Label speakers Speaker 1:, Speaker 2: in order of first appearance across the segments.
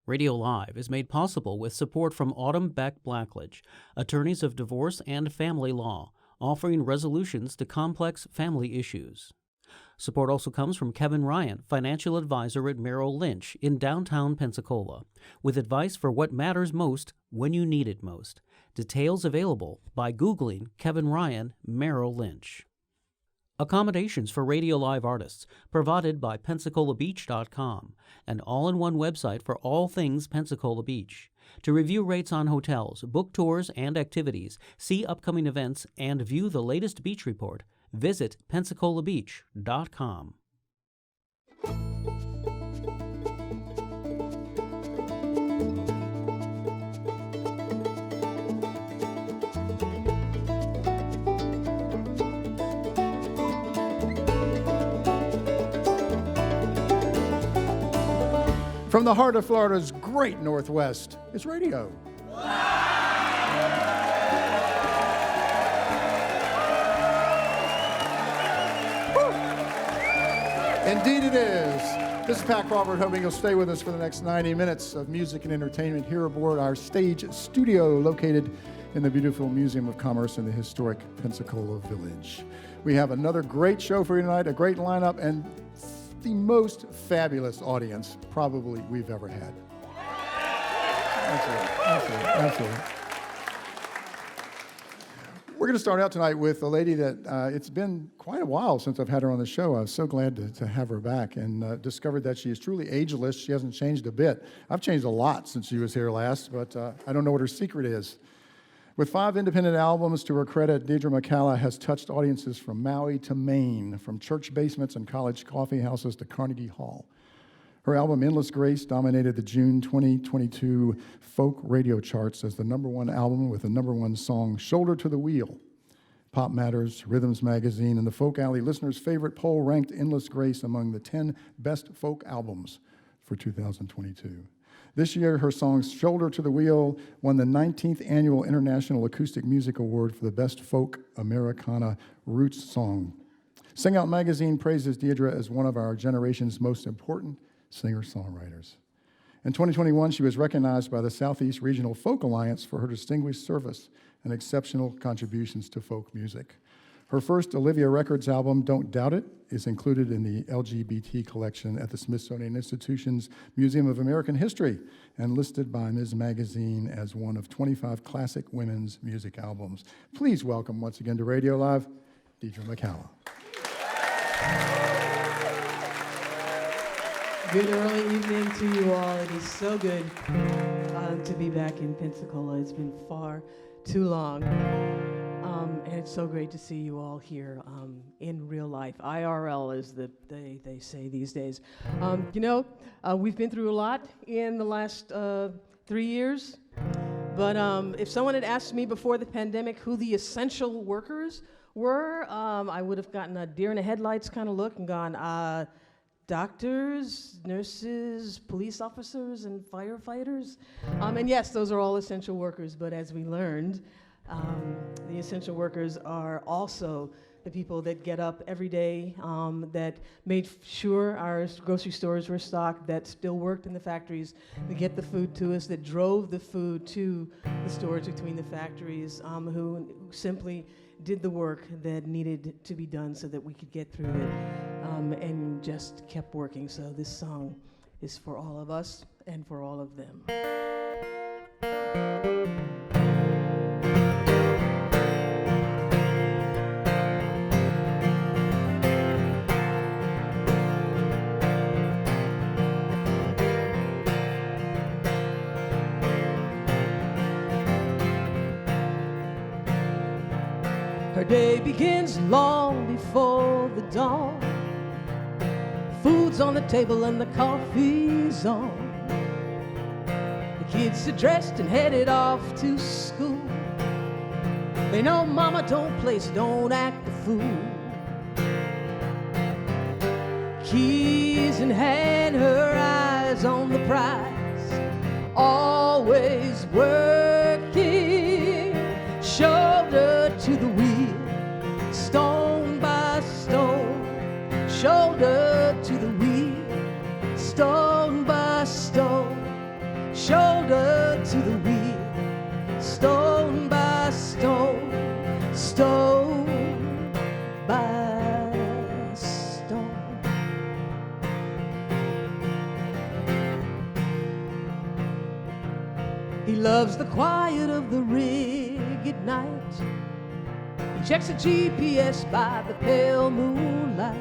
Speaker 1: Radio Live is made possible with support from Autumn Beck Blackledge, attorneys of divorce and family law, offering resolutions to complex family issues. Support also comes from Kevin Ryan, financial advisor at Merrill Lynch in downtown Pensacola, with advice for what matters most when you need it most. Details available by Googling Kevin Ryan, Merrill Lynch. Accommodations for RadioLive artists provided by PensacolaBeach.com, an all-in-one website for all things Pensacola Beach. To review rates on hotels, book tours and activities, see upcoming events, and view the latest beach report, visit PensacolaBeach.com.
Speaker 2: From the heart of Florida's great Northwest, it's radio. Indeed it is. This is Pat Crawford, hoping you'll stay with us for the next 90 minutes of music and entertainment here aboard our stage studio located in the beautiful Museum of Commerce in the historic Pensacola Village. We have another great show for you tonight, a great lineup, and the most fabulous audience probably we've ever had. Absolutely. We're going to start out tonight with a lady that it's been quite a while since I've had her on the show. I was so glad to have her back and discovered that she is truly ageless. She hasn't changed a bit. I've changed a lot since she was here last, but I don't know what her secret is. With 5 independent albums to her credit, Diedre McCalla has touched audiences from Maui to Maine, from church basements and college coffee houses to Carnegie Hall. Her album, Endless Grace, dominated the June 2022 folk radio charts as the #1 album with the #1 song, Shoulder to the Wheel. Pop Matters, Rhythms Magazine, and the Folk Alley listeners' favorite poll ranked Endless Grace among the 10 best folk albums for 2022. This year, her song Shoulder to the Wheel won the 19th Annual International Acoustic Music Award for the Best Folk Americana Roots Song. Sing Out Magazine praises Diedre as one of our generation's most important singer-songwriters. In 2021, she was recognized by the Southeast Regional Folk Alliance for her distinguished service and exceptional contributions to folk music. Her first Olivia Records album, Don't Doubt It, is included in the LGBT collection at the Smithsonian Institution's Museum of American History and listed by Ms. Magazine as one of 25 classic women's music albums. Please welcome once again to Radio Live, Diedre McCalla.
Speaker 3: Good early evening to you all. It is so good to be back in Pensacola. It's been far too long. And it's so great to see you all here in real life. IRL, as they say these days. We've been through a lot in the last 3 years. But if someone had asked me before the pandemic who the essential workers were, I would have gotten a deer in the headlights kind of look and gone, doctors, nurses, police officers, and firefighters. And yes, those are all essential workers, but as we learned, the essential workers are also the people that get up every day, that made sure our grocery stores were stocked, that still worked in the factories to get the food to us, that drove the food to the stores between the factories, who simply did the work that needed to be done so that we could get through it, and just kept working. So this song is for all of us and for all of them. Her day begins long before the dawn. Food's on the table and the coffee's on. The kids are dressed and headed off to school. They know mama don't play, so don't act the fool. Keys in hand, her eyes on the prize, always working, shoulder to the wheel, stone by stone, shoulder to the wheel, stone by stone, He loves the quiet of the rig at night. He checks the GPS by the pale moonlight.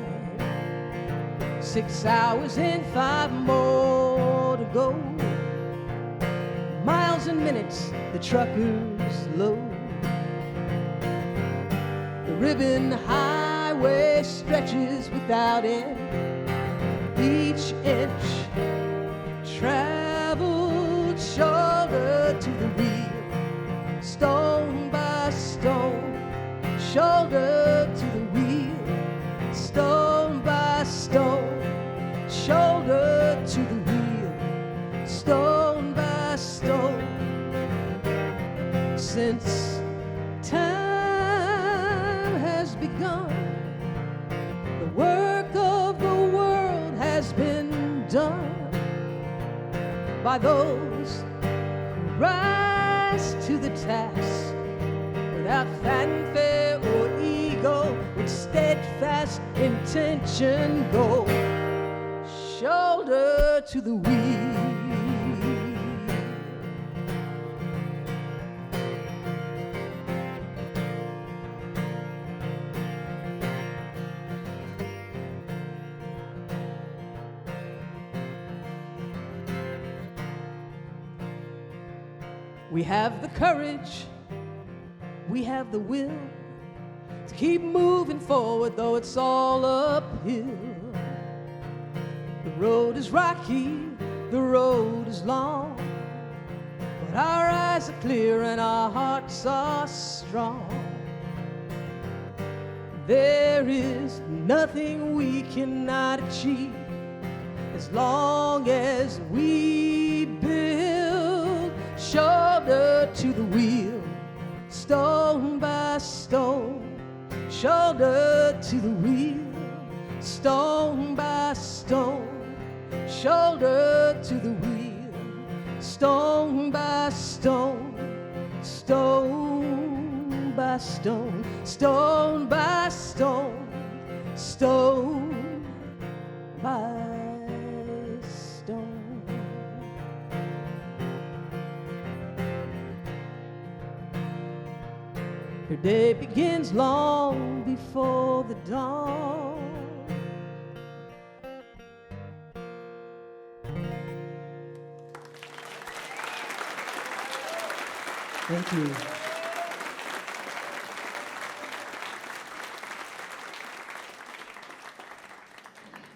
Speaker 3: 6 hours and 5 more to go. Miles and minutes the truckers load. The ribbon highway stretches without end. Each inch traveled shoulder to the wheel, stone by stone, shoulder to the wheel, stone by stone, shoulder to the wheel, stone by stone. Since time has begun, the work of the world has been done by those who rise to the task without fanfare or ego, with steadfast intention go shoulder to the wheel. We have the courage, we have the will to keep moving forward, though it's all uphill. The road is rocky, the road is long, but our eyes are clear and our hearts are strong. There is nothing we cannot achieve as long as we build shoulder to the wheel, stone by stone, shoulder to the wheel, stone by stone, shoulder to the wheel, stone by stone, stone by stone, stone by stone, stone by stone. Your day begins long before the dawn. Thank you.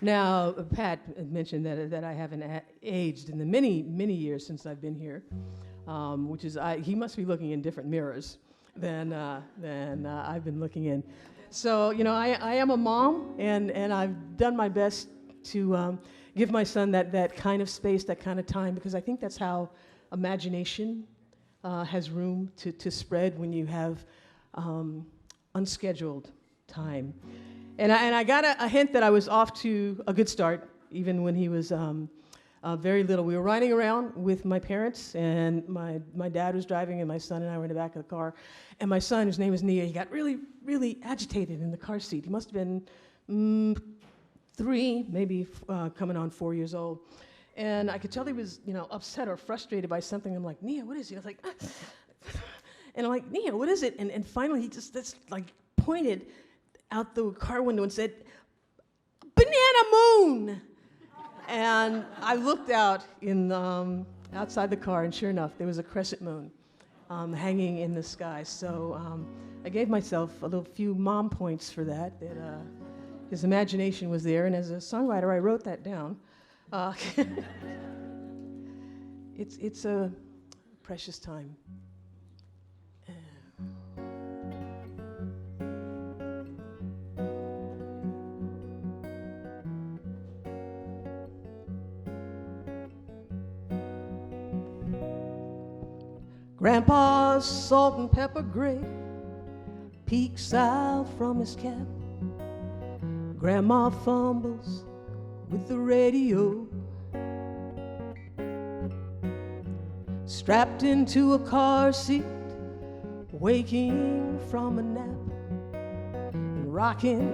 Speaker 3: Now, Pat mentioned that I haven't aged in the many, many years since I've been here, which is, he must be looking in different mirrors than I've been looking in. So, you know, I am a mom, and I've done my best to give my son that kind of space, that kind of time, because I think that's how imagination has room to spread when you have unscheduled time. And I got a hint that I was off to a good start, even when he was very little. We were riding around with my parents, and my dad was driving, and my son and I were in the back of the car. And my son, whose name is Nia, he got really, really agitated in the car seat. He must have been 3, maybe coming on 4 years old. And I could tell he was, you know, upset or frustrated by something. I'm like, Nia, what is it? I was like, and I'm like, Nia, what is it? And finally, he just pointed out the car window and said, "Banana moon!" And I looked out in outside the car, and sure enough, there was a crescent moon hanging in the sky. So I gave myself a few mom points for that. His imagination was there, and as a songwriter, I wrote that down. It's a precious time. Grandpa's salt and pepper gray peeks out from his cap. Grandma fumbles with the radio, strapped into a car seat, waking from a nap, and rocking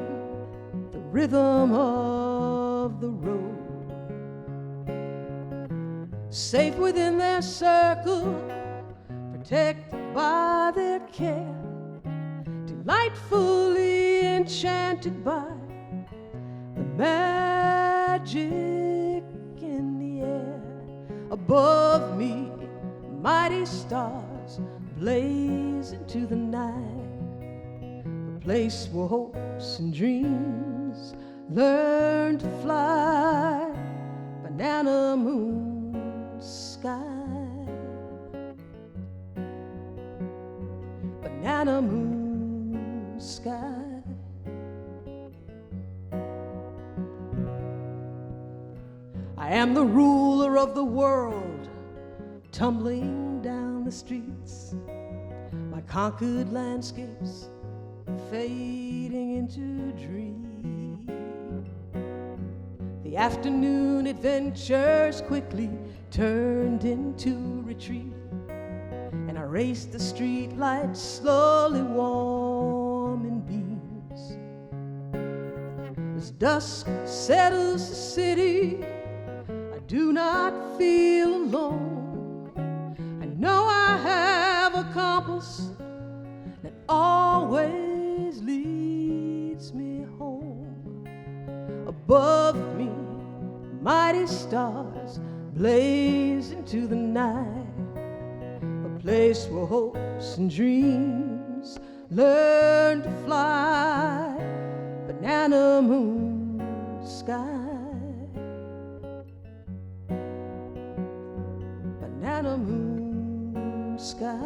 Speaker 3: the rhythm of the road. Safe within their circle, protected by their care, delightfully enchanted by the magic in the air. Above me, mighty stars blaze into the night, the place where hopes and dreams learn to fly. Banana moon sky, banana moon sky. I am the ruler of the world, tumbling down the streets, my conquered landscapes fading into dreams. The afternoon adventures quickly turned into retreat, and I raced the street lights slowly warming beams. As dusk settles the city, I do not feel alone. I know I have a compass that always leads me home. Above me, mighty stars blaze into the night, a place where hopes and dreams learn to fly. Banana moon sky, banana moon sky.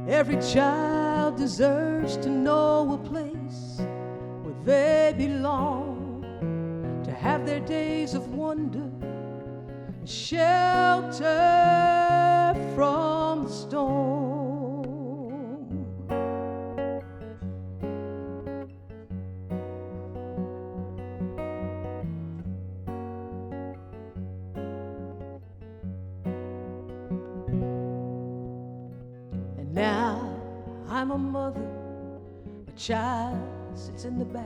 Speaker 3: Every child deserves to know a place where they belong, to have their days of wonder, shelter from the storm. And now I'm a mother, a child sits in the back.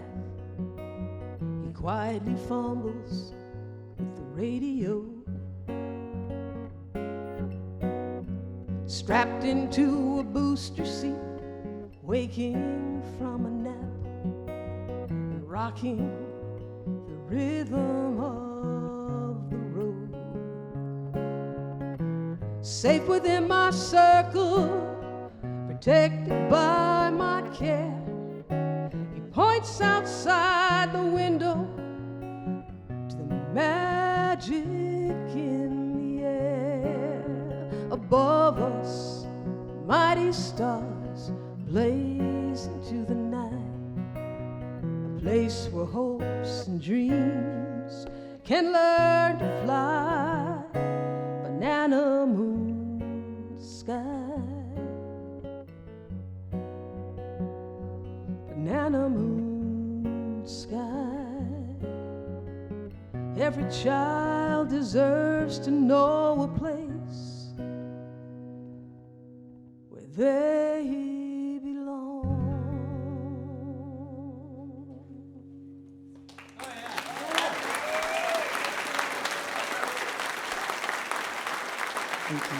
Speaker 3: He quietly fumbles with the radio, strapped into a booster seat, waking from a nap and rocking the rhythm of the road. Safe within my circle, protected by my care, he points outside the window to the magic in the air. Above us, mighty stars blaze into the night, a place where hopes and dreams can learn to fly. Banana moon sky, banana moon sky. Every child deserves to know a place where they belong. Thank you.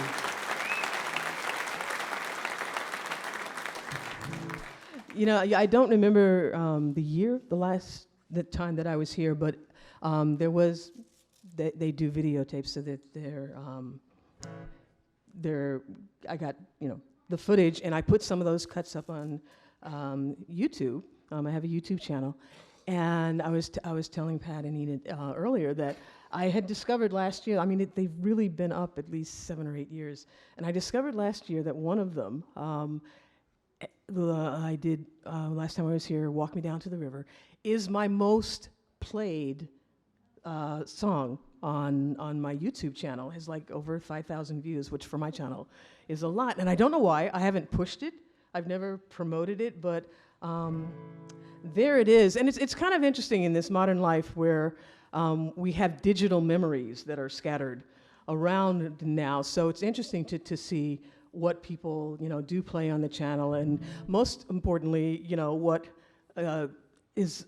Speaker 3: You know, I don't remember the year, the time that I was here, but there was, they do videotapes so that I got, you know, the footage, and I put some of those cuts up on YouTube. I have a YouTube channel, and I was telling Pat and Enid earlier that I had discovered last year, I mean, they've really been up at least 7 or 8 years, and I discovered last year that one of them, I did, last time I was here, Walk Me Down to the River, is my most played song on my YouTube channel. Has like over 5,000 views, which for my channel is a lot. And I don't know why. I haven't pushed it. I've never promoted it, but there it is. And it's kind of interesting in this modern life where we have digital memories that are scattered around now. So it's interesting to see what people, you know, do play on the channel, and most importantly, you know, what is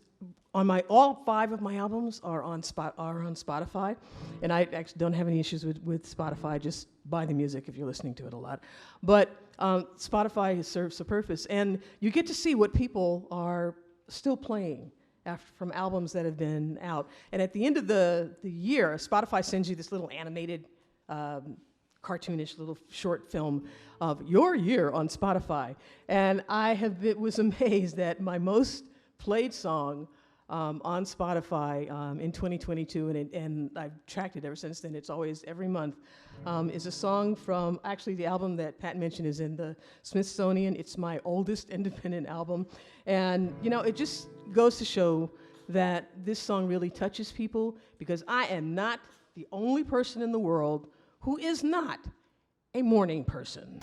Speaker 3: all 5 of my albums are on Spotify, and I actually don't have any issues with Spotify. Just buy the music if you're listening to it a lot. But Spotify serves a purpose, and you get to see what people are still playing from albums that have been out. And at the end of the year, Spotify sends you this little animated, cartoonish little short film of your year on Spotify. And was amazed that my most played song on Spotify in 2022, and I've tracked it ever since then. It's always every month. Is a song from actually the album that Pat mentioned is in the Smithsonian. It's my oldest independent album, and it just goes to show that this song really touches people, because I am not the only person in the world who is not a morning person.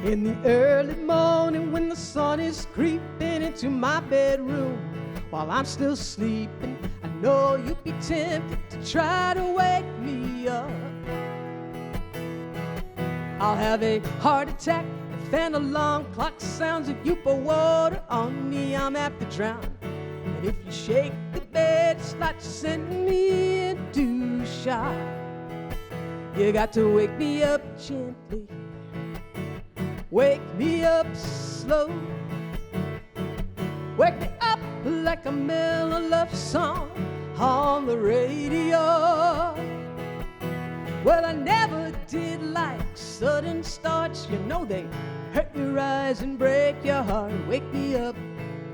Speaker 3: In the early morning when the sun is creeping into my bedroom, while I'm still sleeping, I know you'd be tempted to try to wake me up. I'll have a heart attack if an alarm clock sounds. If you pour water on me, I'm apt to drown. And if you shake the bed, it's like sending me into shock. You got to wake me up gently, wake me up slow, wake me up like a mellow love song on the radio. Well, I never did like sudden starts. You know they hurt your eyes and break your heart. Wake me up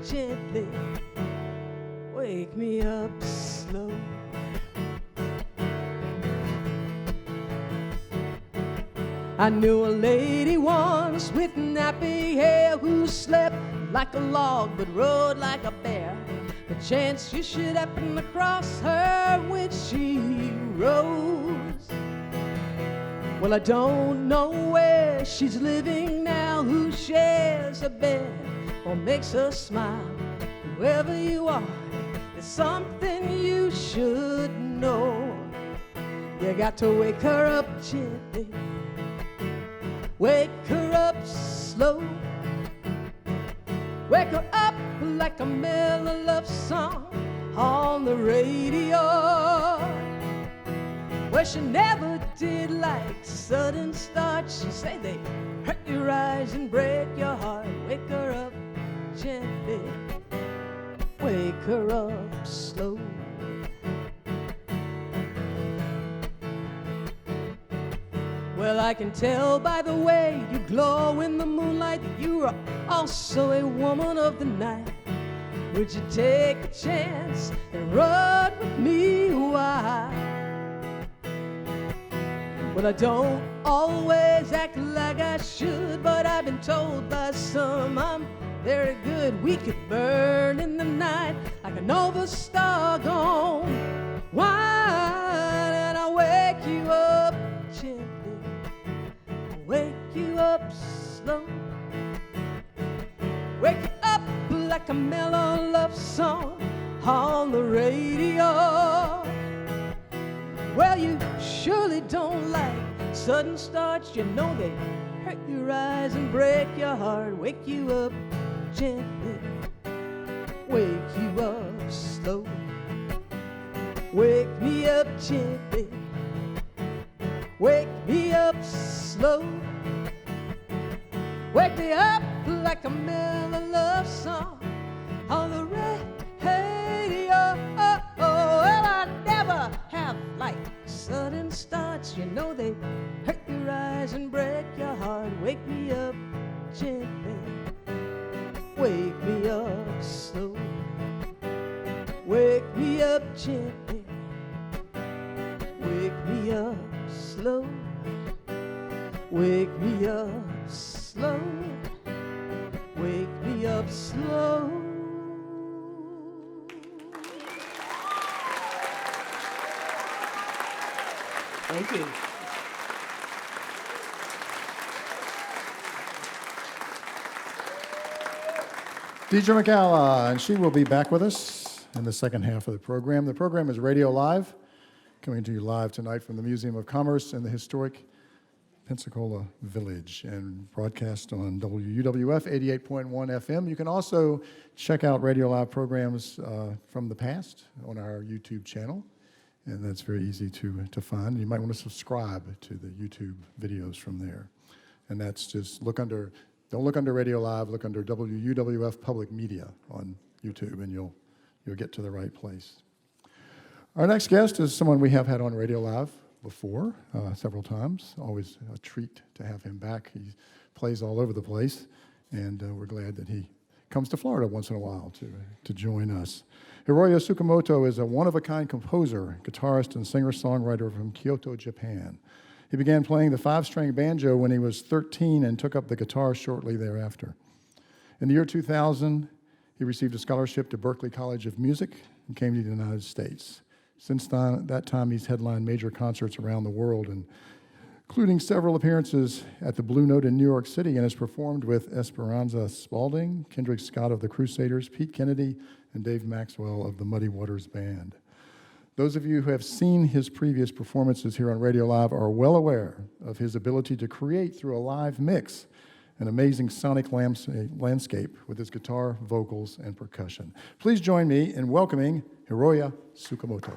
Speaker 3: gently, wake me up slow. I knew a lady once with nappy hair who slept like a log but rode like a bear. The chance you should happen across her when she rose. Well, I don't know where she's living now, who shares a bed or makes her smile. Whoever you are, there's something you should know. You got to wake her up gently, wake her up slow, wake her up like a mellow love song on the radio. Well, she never did like sudden starts. She say they hurt your eyes and break your heart. Wake her up gently, wake her up slow. Well, I can tell by the way you glow in the moonlight that you are also a woman of the night. Would you take a chance and run with me? Why? Well, I don't always act like I should, but I've been told by some I'm very good. We could burn in the night like a nova star gone wide, and I'll wake you up gently, wake you up slow, wake you up like a mellow love song on the radio. Well, you surely don't like sudden starts. You know they hurt your eyes and break your heart. Wake you up gently, wake you up slow, wake me up gently, wake me up slow, wake me up like a mellow love song on the radio. Well, I never have like sudden starts. You know they hurt your eyes and break your heart. Wake me up gently, wake me up slow, wake me up gently, wake me up slow, wake me up slow, wake me up slow. Thank you.
Speaker 2: Diedre McCalla, and she will be back with us in the second half of the program. The program is Radio Live, coming to you live tonight from the Museum of Commerce in the historic Pensacola Village and broadcast on WUWF 88.1 FM. You can also check out Radio Live programs from the past on our YouTube channel, and that's very easy to find. You might want to subscribe to the YouTube videos from there. And that's just don't look under Radio Live, look under WUWF Public Media on YouTube, and you'll get to the right place. Our next guest is someone we have had on Radio Live before, several times. Always a treat to have him back. He plays all over the place, and we're glad that he comes to Florida once in a while to join us. Hiroya Tsukamoto is a one-of-a-kind composer, guitarist, and singer-songwriter from Kyoto, Japan. He began playing the 5-string banjo when he was 13 and took up the guitar shortly thereafter. In the year 2000, he received a scholarship to Berklee College of Music and came to the United States. Since that time, he's headlined major concerts around the world, including several appearances at the Blue Note in New York City, and has performed with Esperanza Spalding, Kendrick Scott of the Crusaders, Pete Kennedy, and Dave Maxwell of the Muddy Waters Band. Those of you who have seen his previous performances here on Radio Live are well aware of his ability to create through a live mix an amazing sonic landscape with his guitar, vocals, and percussion. Please join me in welcoming Hiroya Tsukamoto.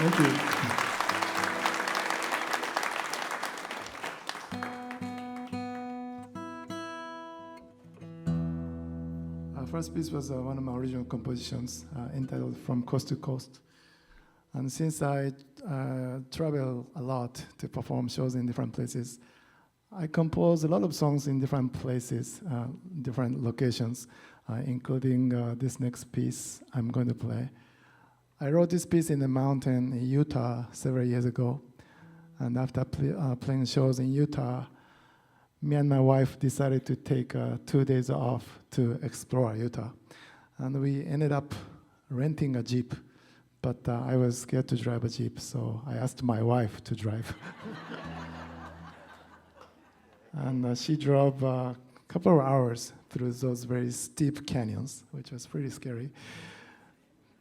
Speaker 2: Thank you.
Speaker 4: First piece was one of my original compositions entitled From Coast to Coast. And since I travel a lot to perform shows in different places, I compose a lot of songs in different places, different locations, including this next piece I'm going to play. I wrote this piece in the mountain in Utah several years ago. And after playing shows in Utah, me and my wife decided to take 2 days off to explore Utah. And we ended up renting a Jeep, but I was scared to drive a Jeep, so I asked my wife to drive. And she drove a couple of hours through those very steep canyons, which was pretty scary.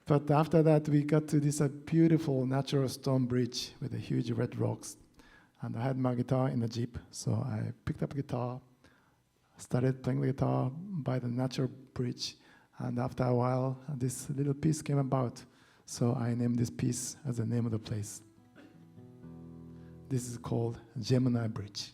Speaker 4: But after that, we got to this beautiful natural stone bridge with the huge red rocks. And I had my guitar in the Jeep, so I picked up a guitar, started playing the guitar by the natural bridge, and after a while, this little piece came about. So I named this piece as the name of the place. This is called Gemini Bridge.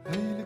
Speaker 5: Hey,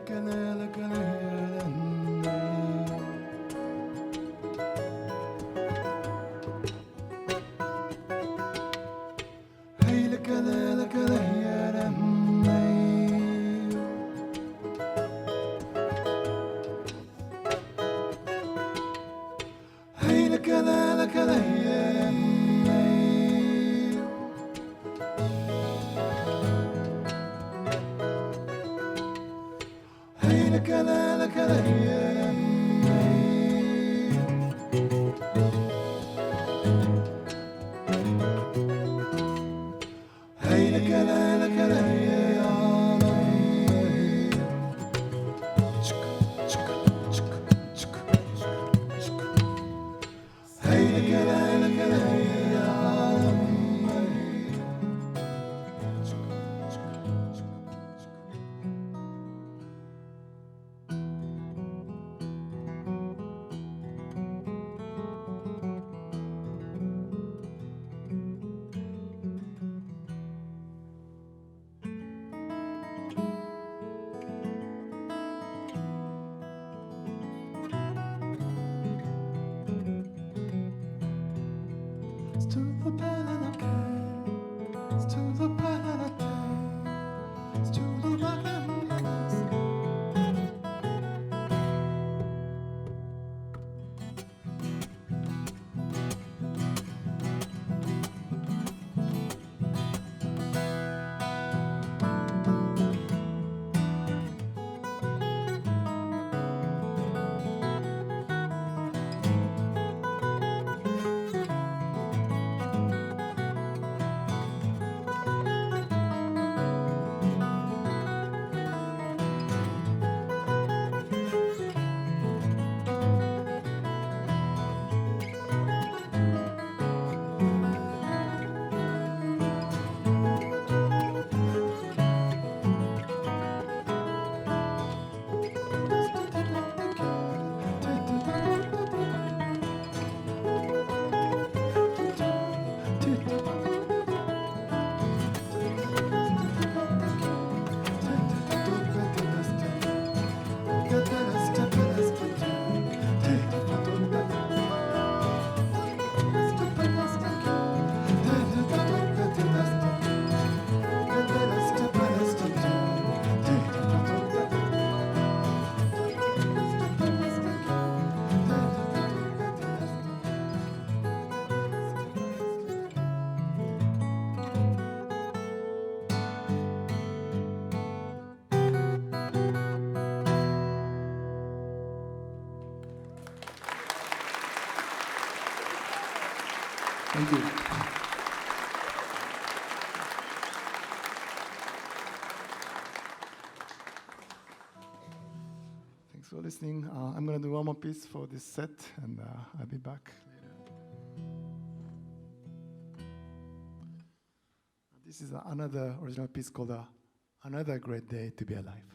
Speaker 4: Thank you. Thanks for listening. I'm going to do one more piece for this set, and I'll be back later. This is another original piece called Another Great Day to Be Alive.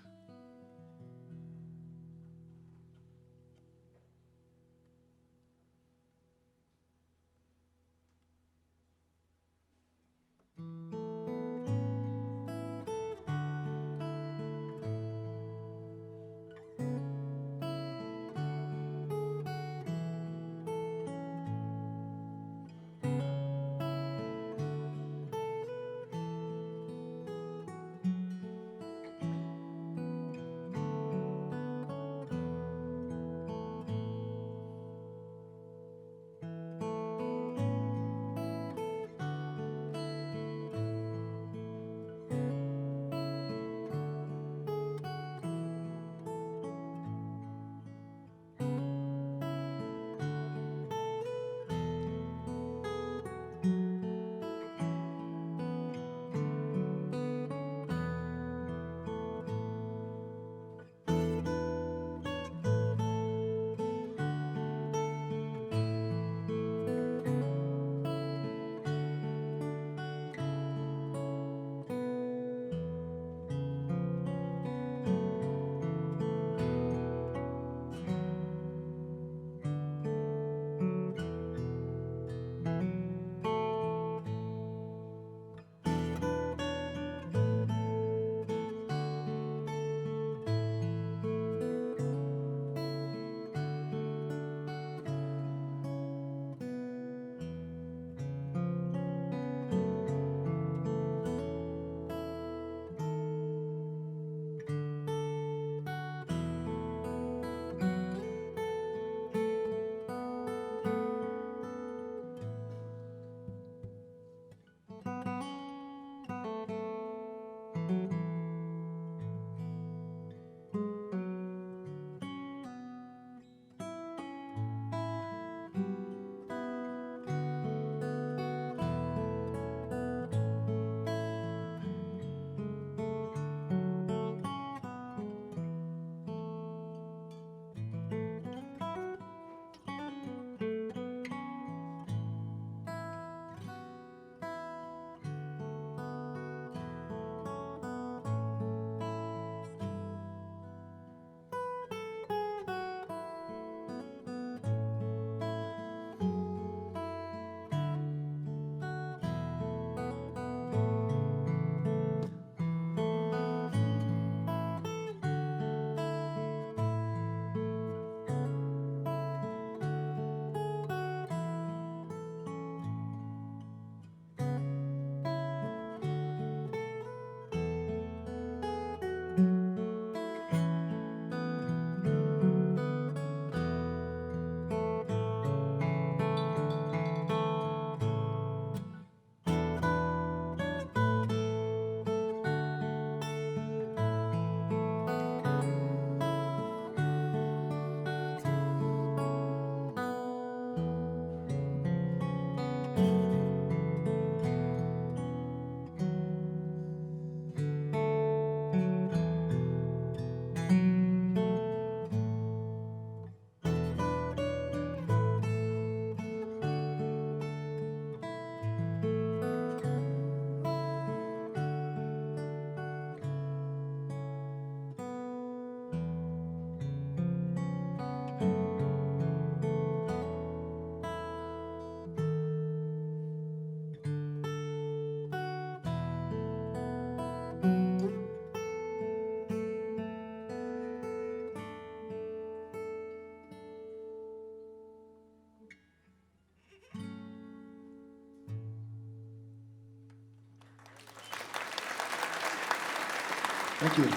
Speaker 2: Thank you.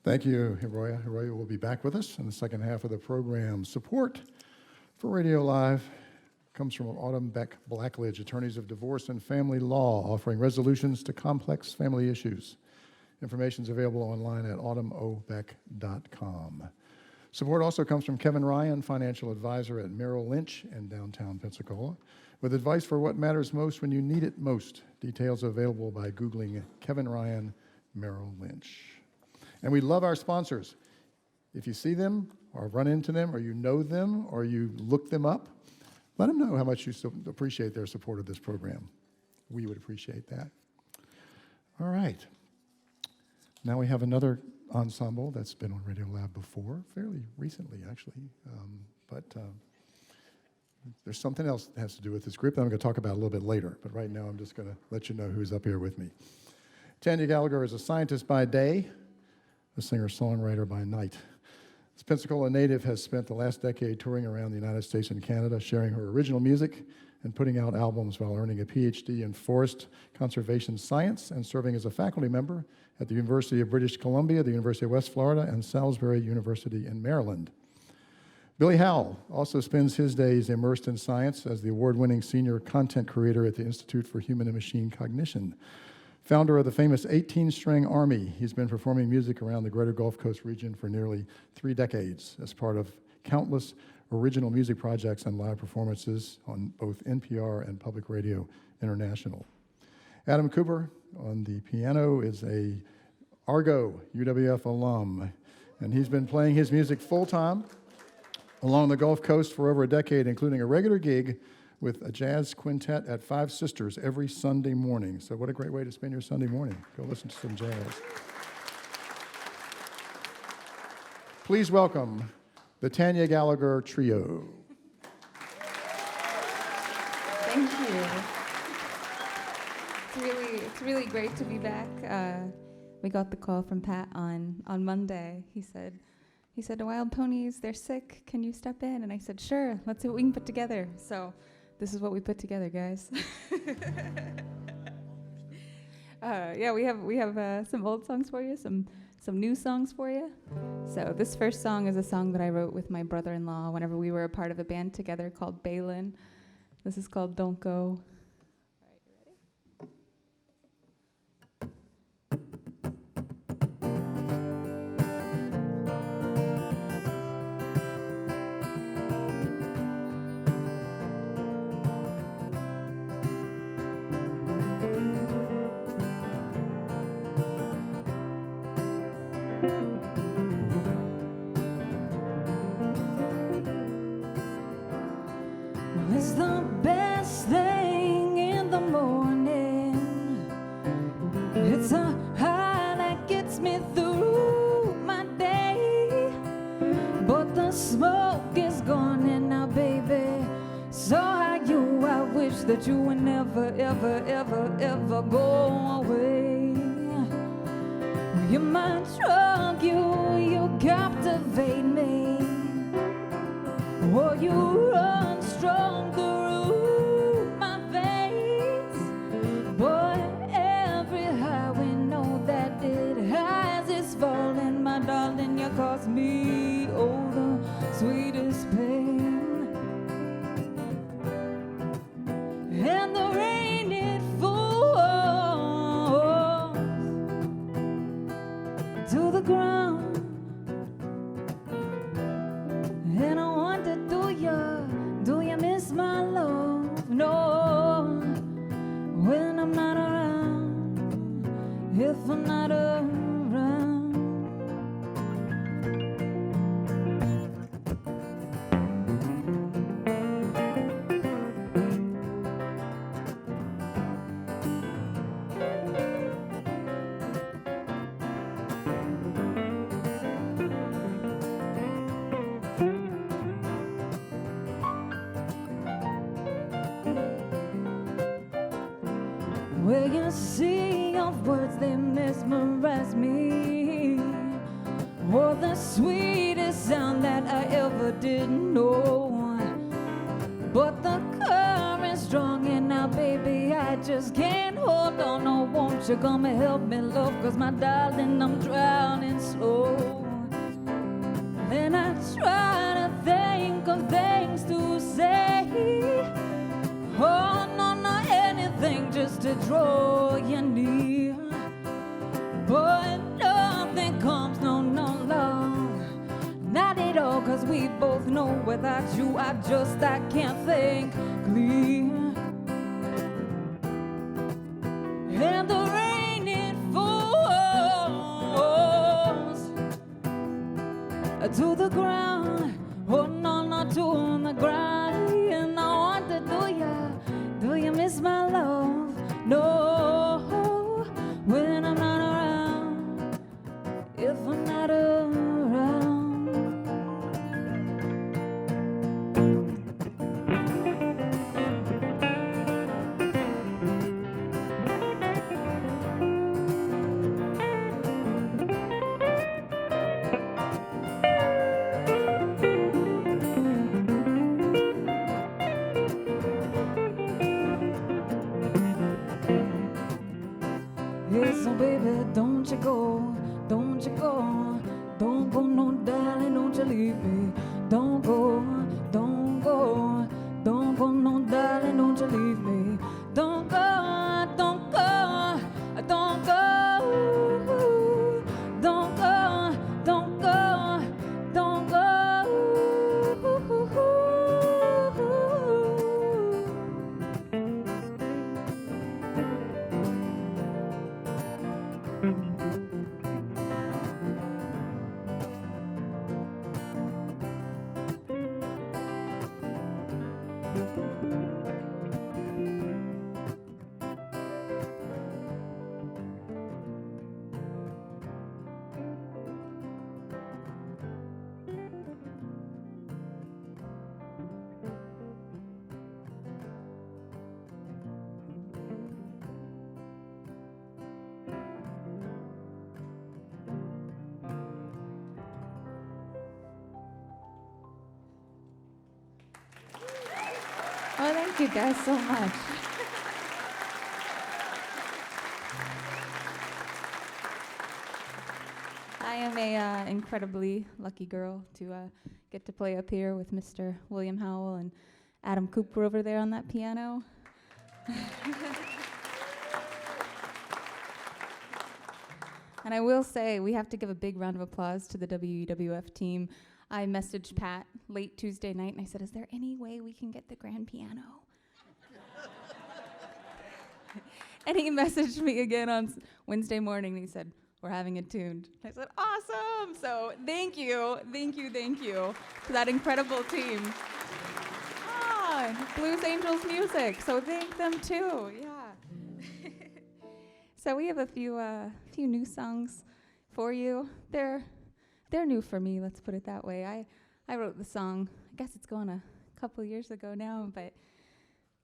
Speaker 2: Thank you, Hiroya. Hiroya will be back with us in the second half of the program. Support for Radio Live comes from Autumn Beck Blackledge, attorneys of divorce and family law, offering resolutions to complex family issues. Information is available online at autumnobeck.com. Support also comes from Kevin Ryan, financial advisor at Merrill Lynch in downtown Pensacola, with advice for what matters most when you need it most. Details available by Googling Kevin Ryan, Merrill Lynch. And we love our sponsors. If you see them or run into them or you know them or you look them up, let them know how much you appreciate their support of this program. We would appreciate that. All right. Now we have another ensemble that's been on RadioLive before, fairly recently actually. But there's something else that has to do with this group that I'm going to talk about a little bit later. But right now I'm just going to let you know who's up here with me. Tanya Gallagher is a scientist by day, a singer-songwriter by night. This Pensacola native has spent the last decade touring around the United States and Canada, sharing her original music and putting out albums while earning a PhD in forest conservation science and serving as a faculty member at the University of British Columbia, the University of West Florida, and Salisbury University in Maryland. Billy Howell also spends his days immersed in science as the award-winning senior content creator at the Institute for Human and Machine Cognition. Founder of the famous 18-String Army, he's been performing music around the greater Gulf Coast region for nearly 3 decades as part of countless original music projects and live performances on both NPR and Public Radio International. Adam Cooper on the piano is a Argo UWF alum, and he's been playing his music full-time along the Gulf Coast for over a decade, including a regular gig with a jazz quintet at Five Sisters every Sunday morning. So what a great way to spend your Sunday morning. Go listen to some jazz. Please welcome the Tanya Gallagher Trio.
Speaker 5: Thank you. It's really great to be back. We got the call from Pat on Monday. He said, the Wild Ponies, they're sick. Can you step in? And I said, sure. Let's see what we can put together. So this is what we put together, guys. Yeah, we have some old songs for you, some new songs for you. So this first song is a song that I wrote with my brother-in-law whenever we were a part of a band together called Balin. This is called Don't Go.
Speaker 6: It's the best thing in the morning. It's a high that gets me through my day. But the smoke is gone and now, baby, so are you. I wish that you would never, ever, ever, ever go away. You're my drug, you captivate me. Oh, you run strong through my veins. Boy, every high we know that it has its fall. And my darling, you cause me, oh, the sweetest pain. And the rain, it falls to the ground. And I wonder, do you miss my love? No, when I'm not around, if I'm not around. Where you see your words, they mesmerize me. Oh, the sweetest sound that I ever did know. But the current's strong and now, baby, I just can't hold on. No, won't you come and help me, love? 'Cause my darling, I'm drowning slow. Then I try to think of things to say. Oh, no, not anything just to draw you near. But nothing comes, no, love. Not at all, 'cause we both know without you I can't think clear. And the rain, it falls to the ground. Oh, no, not to the ground. And I wonder, do you miss my love? No, when I'm not around, if I'm not around. So baby, don't you go, don't you go, don't go, no darling, don't you leave me. Don't go, don't go, don't go, no darling, don't you leave me. Don't go, don't go, don't go, don't go, don't go, don't go. Oh, thank you guys so much. I am a incredibly lucky girl to get to play up here with Mr. William Howell and Adam Cooper over there on that piano. And I will say, we have to give a big round of applause to the WEWF team. I messaged Pat late Tuesday night and I said, is there any way we can get the grand piano? And he messaged me again on Wednesday morning and he said, we're having it tuned. I said, awesome! So thank you to that incredible team. Blues Angels Music, so thank them too, yeah. So we have a few new songs for you. They're new for me, let's put it that way. I wrote the song, I guess it's going a couple years ago now, but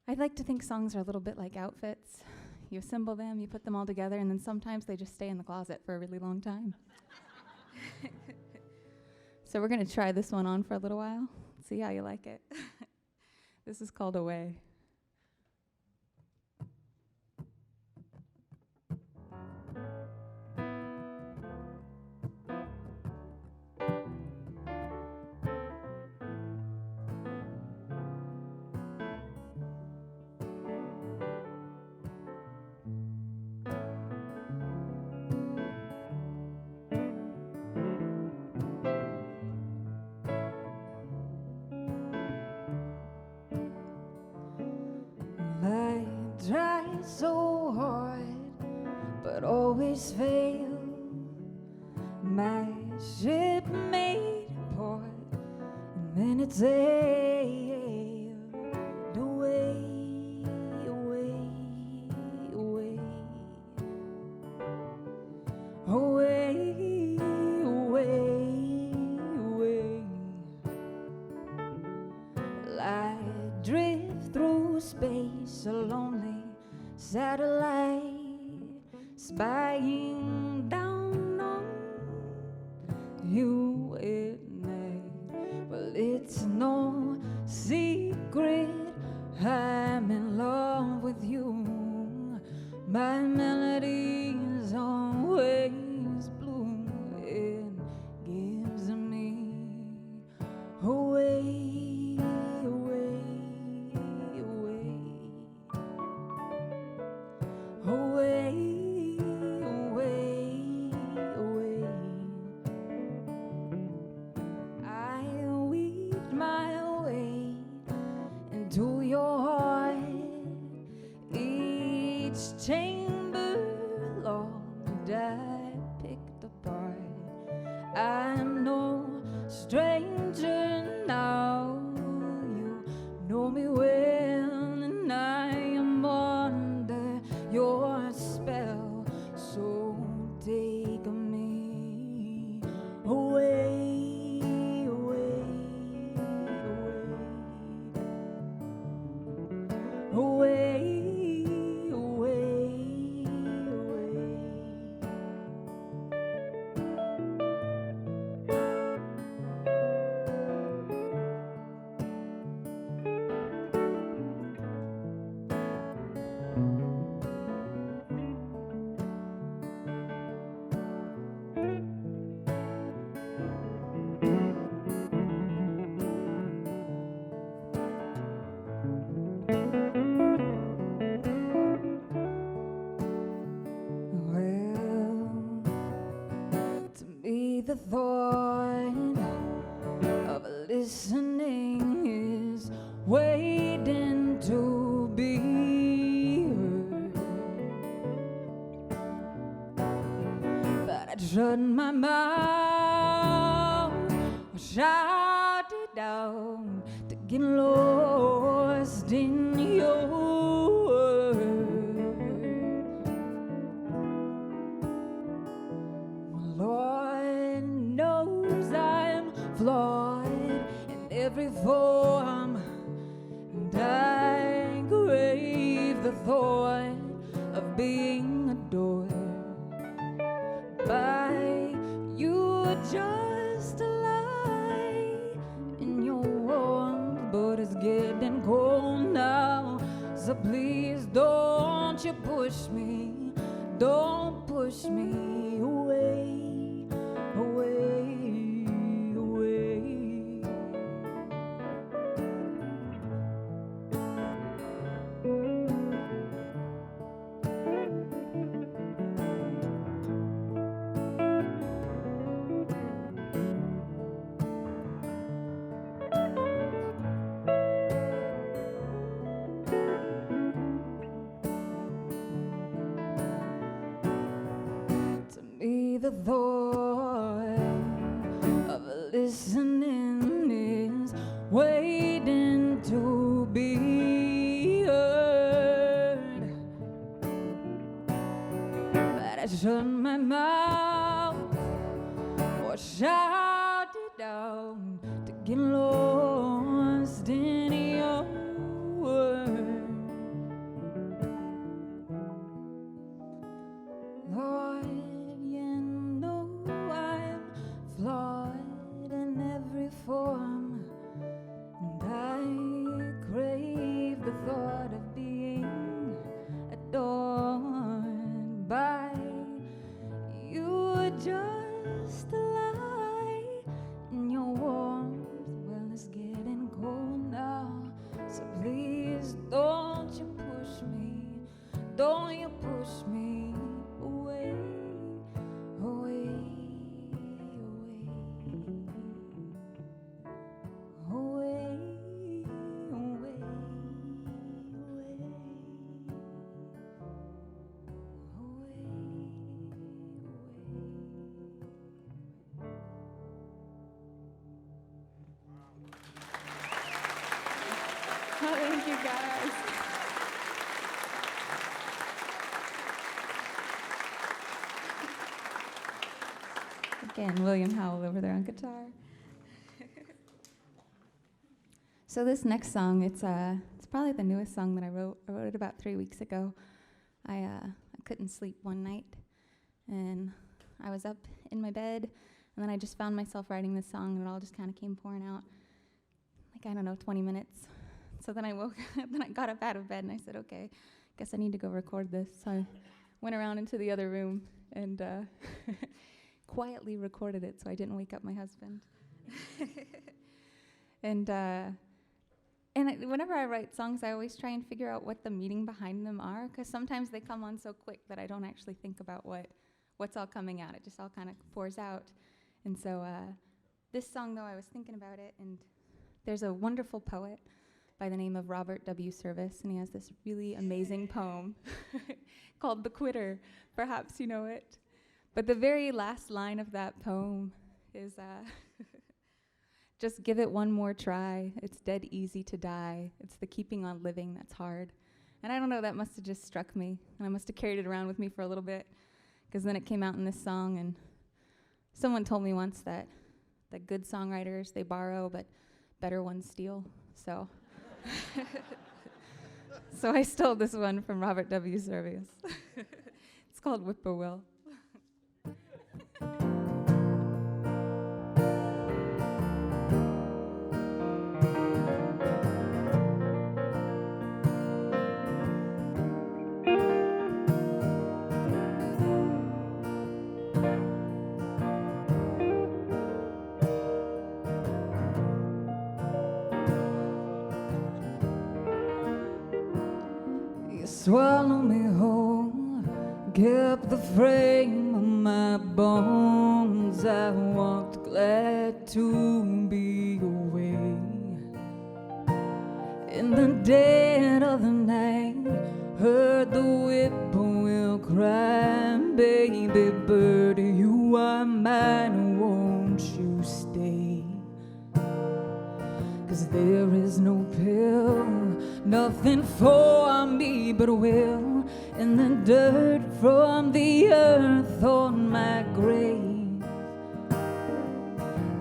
Speaker 6: I'd like to think songs are a little bit like outfits. You assemble them, you put them all together, and then sometimes they just stay in the closet for a really long time. So we're gonna try this one on for a little while, see how you like it. This is called Away. Try so hard, but always fail. My ship made port, and then it sailed away, away, away, away, away, away. I drift through space, a lonely satellite spying down on you. no secret, I'm in love with you. My melody is always blue. It gives me away, away, away, away, away, away. I weaved my way into your heart. Each chamber locked, I picked apart. I'm no stranger now. You know me well, and I am under your spell. So take me away, away, away, away, away, away. Well, to me the thought of listening is waiting to be heard. But I shut my mouth, shout it out to get lost in your words. Lord knows I'm flawed in every form, and I crave the thought of being adored by you. Just a lie in your warmth, but it's getting cold now. So please don't you push me, don't push me away, away, away. To me the thought of listening is waiting to be heard. But I shut my mouth or shout it out to get lost in your words. Lord, you know I'm flawed in every form, and I crave the thought of being adored by you. Just a lie in your warmth. Well, it's getting cold now, so please don't you push me, don't you push me away, away, away, away, away,
Speaker 5: Oh, thank you guys. Again, William Howell over there on guitar. So this next song, it's probably the newest song that I wrote. I wrote it about 3 weeks ago. I couldn't sleep one night, and I was up in my bed, and then I just found myself writing this song, and it all just kind of came pouring out. Like, like, I don't know, 20 minutes. So then I woke up, then I got up out of bed and I said, okay, guess I need to go record this. So I went around into the other room and quietly recorded it so I didn't wake up my husband. And whenever I write songs, I always try and figure out what the meaning behind them are, because sometimes they come on so quick that I don't actually think about what's all coming out. It just all kind of pours out. And so this song, though, I was thinking about it, and there's a wonderful poet by the name of Robert W. Service, and he has this really amazing poem called The Quitter. Perhaps you know it. But the very last line of that poem is, just give it one more try. It's dead easy to die. It's the keeping on living that's hard. And I don't know, that must have just struck me. And I must have carried it around with me for a little bit, because then it came out in this song. And someone told me once that good songwriters, they borrow, but better ones steal. So, so I stole this one from Robert W. Service. It's called Whippoorwill.
Speaker 6: Swallow me whole, kept the frame of my bones. I walked glad to be away. In the dead of the night, heard the whippoorwill cry, baby bird, you are mine, won't you stay? 'Cause there is no pill, nothing for me but will, in the dirt from the earth on my grave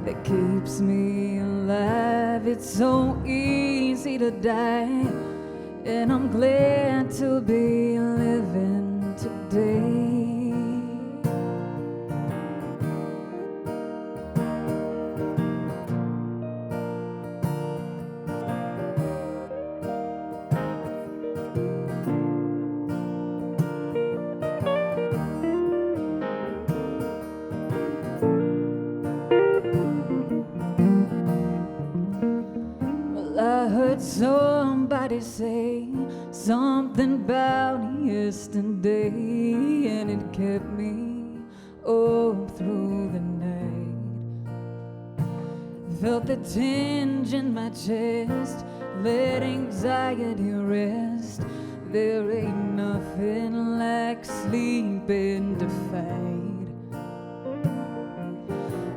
Speaker 6: that keeps me alive. It's so easy to die, and I'm glad to be living today. I heard somebody say something about yesterday, and it kept me up through the night. Felt the tinge in my chest, let anxiety rest. There ain't nothing like sleeping to fight.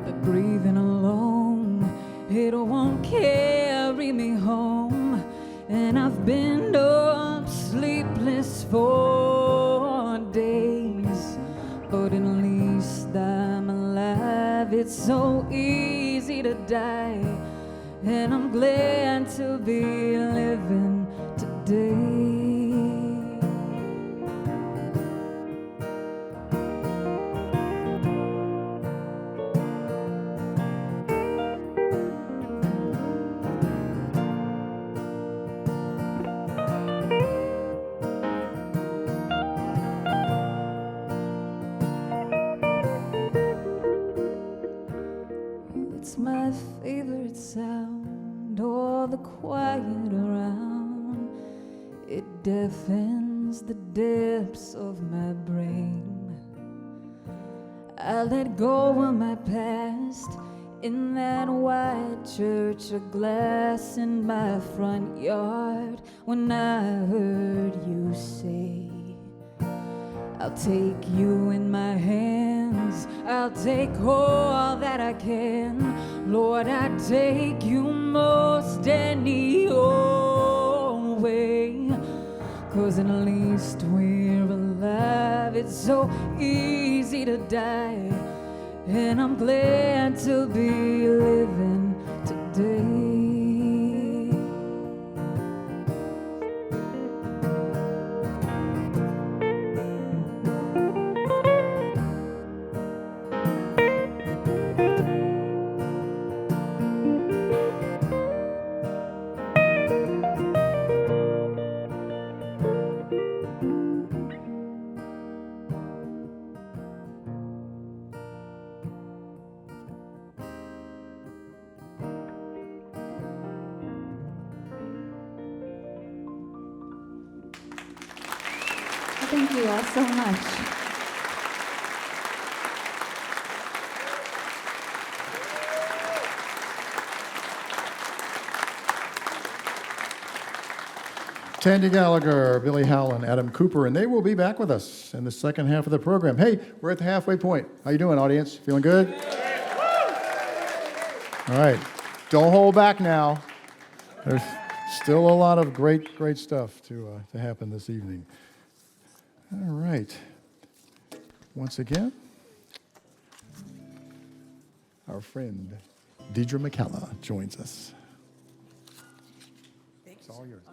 Speaker 6: But breathing alone, it won't carry me home. And I've been up sleepless for days, but at least I'm alive. It's so easy to die, and I'm glad to be living today. It's my favorite sound, all the quiet around. It deafens the depths of my brain. I let go of my past in that white church of glass in my front yard, when I heard you say, I'll take you in my hands, I'll take all that I can. Lord, I take you most any old way, 'cause at least we're alive. It's so easy to die, and I'm glad to be living today. Thank you all so much.
Speaker 2: Tanya Gallagher, Billy Howland, Adam Cooper, and they will be back with us in the second half of the program. Hey, we're at the halfway point. How you doing, audience? Feeling good? All right. Don't hold back now. There's still a lot of great stuff to happen this evening. All right. Once again, our friend Diedre McCalla joins us. It's all yours.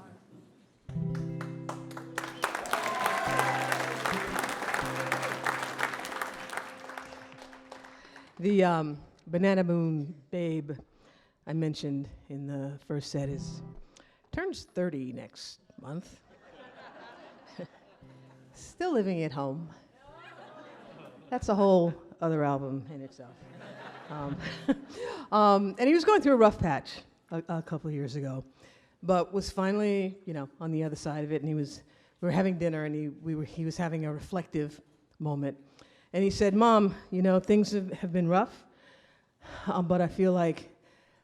Speaker 3: The Banana Moon babe I mentioned in the first set turns 30 next month. Still living at home. That's a whole other album in itself. And he was going through a rough patch a couple of years ago, but was finally, on the other side of it. And we were having dinner, and he was having a reflective moment. And he said, "Mom, things have been rough, but I feel like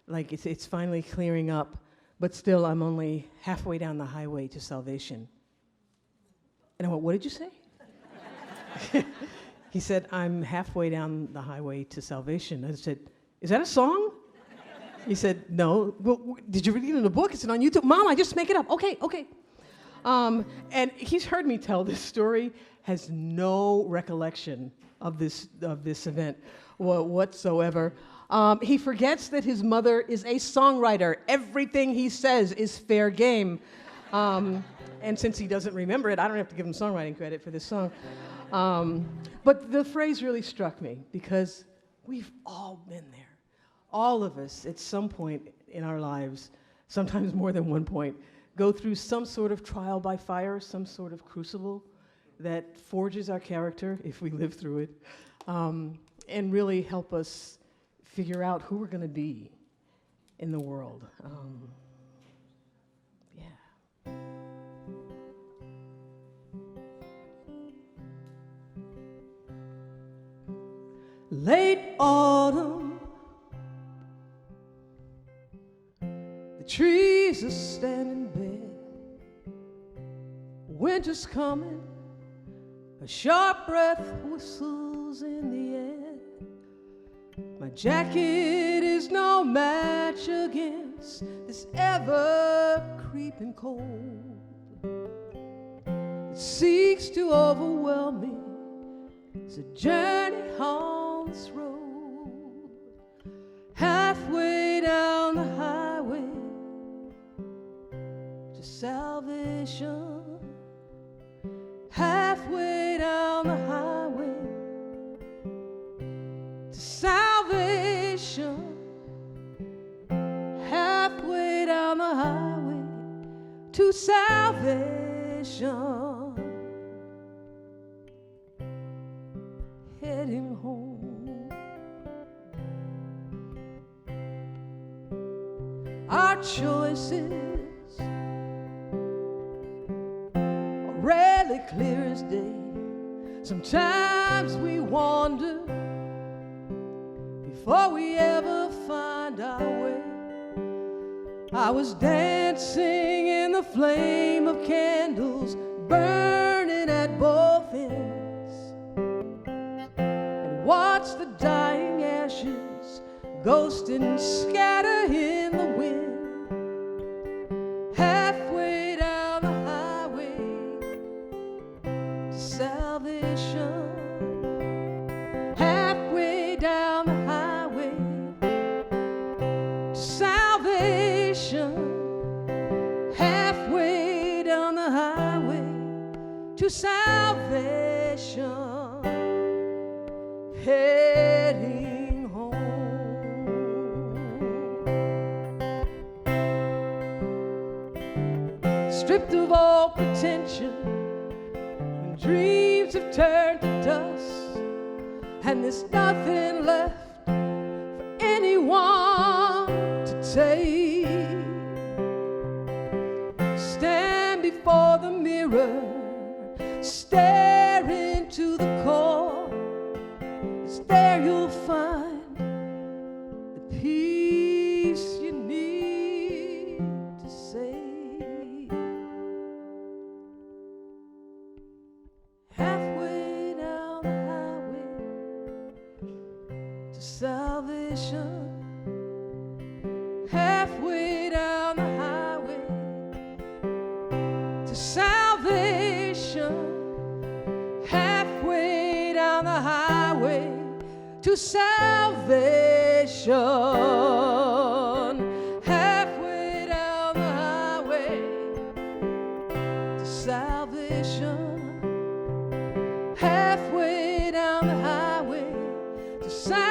Speaker 3: it's finally clearing up. But still, I'm only halfway down the highway to salvation." And I went, "What did you say?" He said, "I'm halfway down the highway to salvation." I said, "Is that a song?" He said, "No." "Well, did you read it in a book? Is it on YouTube?" "Mom, I just make it up." Okay. And he's heard me tell this story, has no recollection of this event whatsoever. He forgets that his mother is a songwriter. Everything he says is fair game. And since he doesn't remember it, I don't have to give him songwriting credit for this song. But the phrase really struck me, because we've all been there. All of us, at some point in our lives, sometimes more than one point, go through some sort of trial by fire, some sort of crucible that forges our character, if we live through it, and really help us figure out who we're going to be in the world. Late autumn, the trees are standing bare. Winter's coming, a sharp breath whistles in the air. My jacket is no match against this ever-creeping cold. It seeks to overwhelm me. It's a journey on this road, halfway down the highway to salvation. Halfway down the highway to salvation. Halfway down the highway to salvation. Heading home. Our choices are rarely clear as day. Sometimes we wander before we ever find our way. I was dancing in the flame of candles burning at both ends, and watched the dying ashes ghost and scatter in the wind. Halfway down the highway to salvation. Halfway down the highway to salvation. Halfway down the highway to salvation. Heading home. Stripped of all pretension, when dreams have turned to dust, and there's nothing left for anyone to take. Stand before the mirror Stare into the core, 'cause there you'll find the peace you need to save. Halfway down the highway to salvation, halfway down the highway to salvation, halfway down the highway to salvation, halfway down the highway to salvation, halfway down the highway to salvation,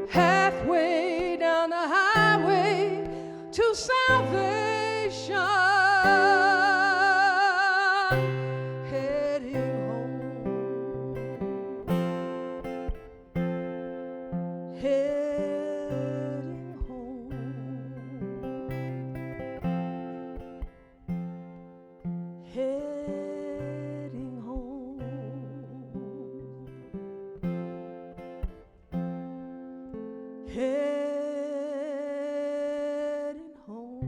Speaker 3: halfway down the highway to salvation, heading home, heading home, heading home, heading home.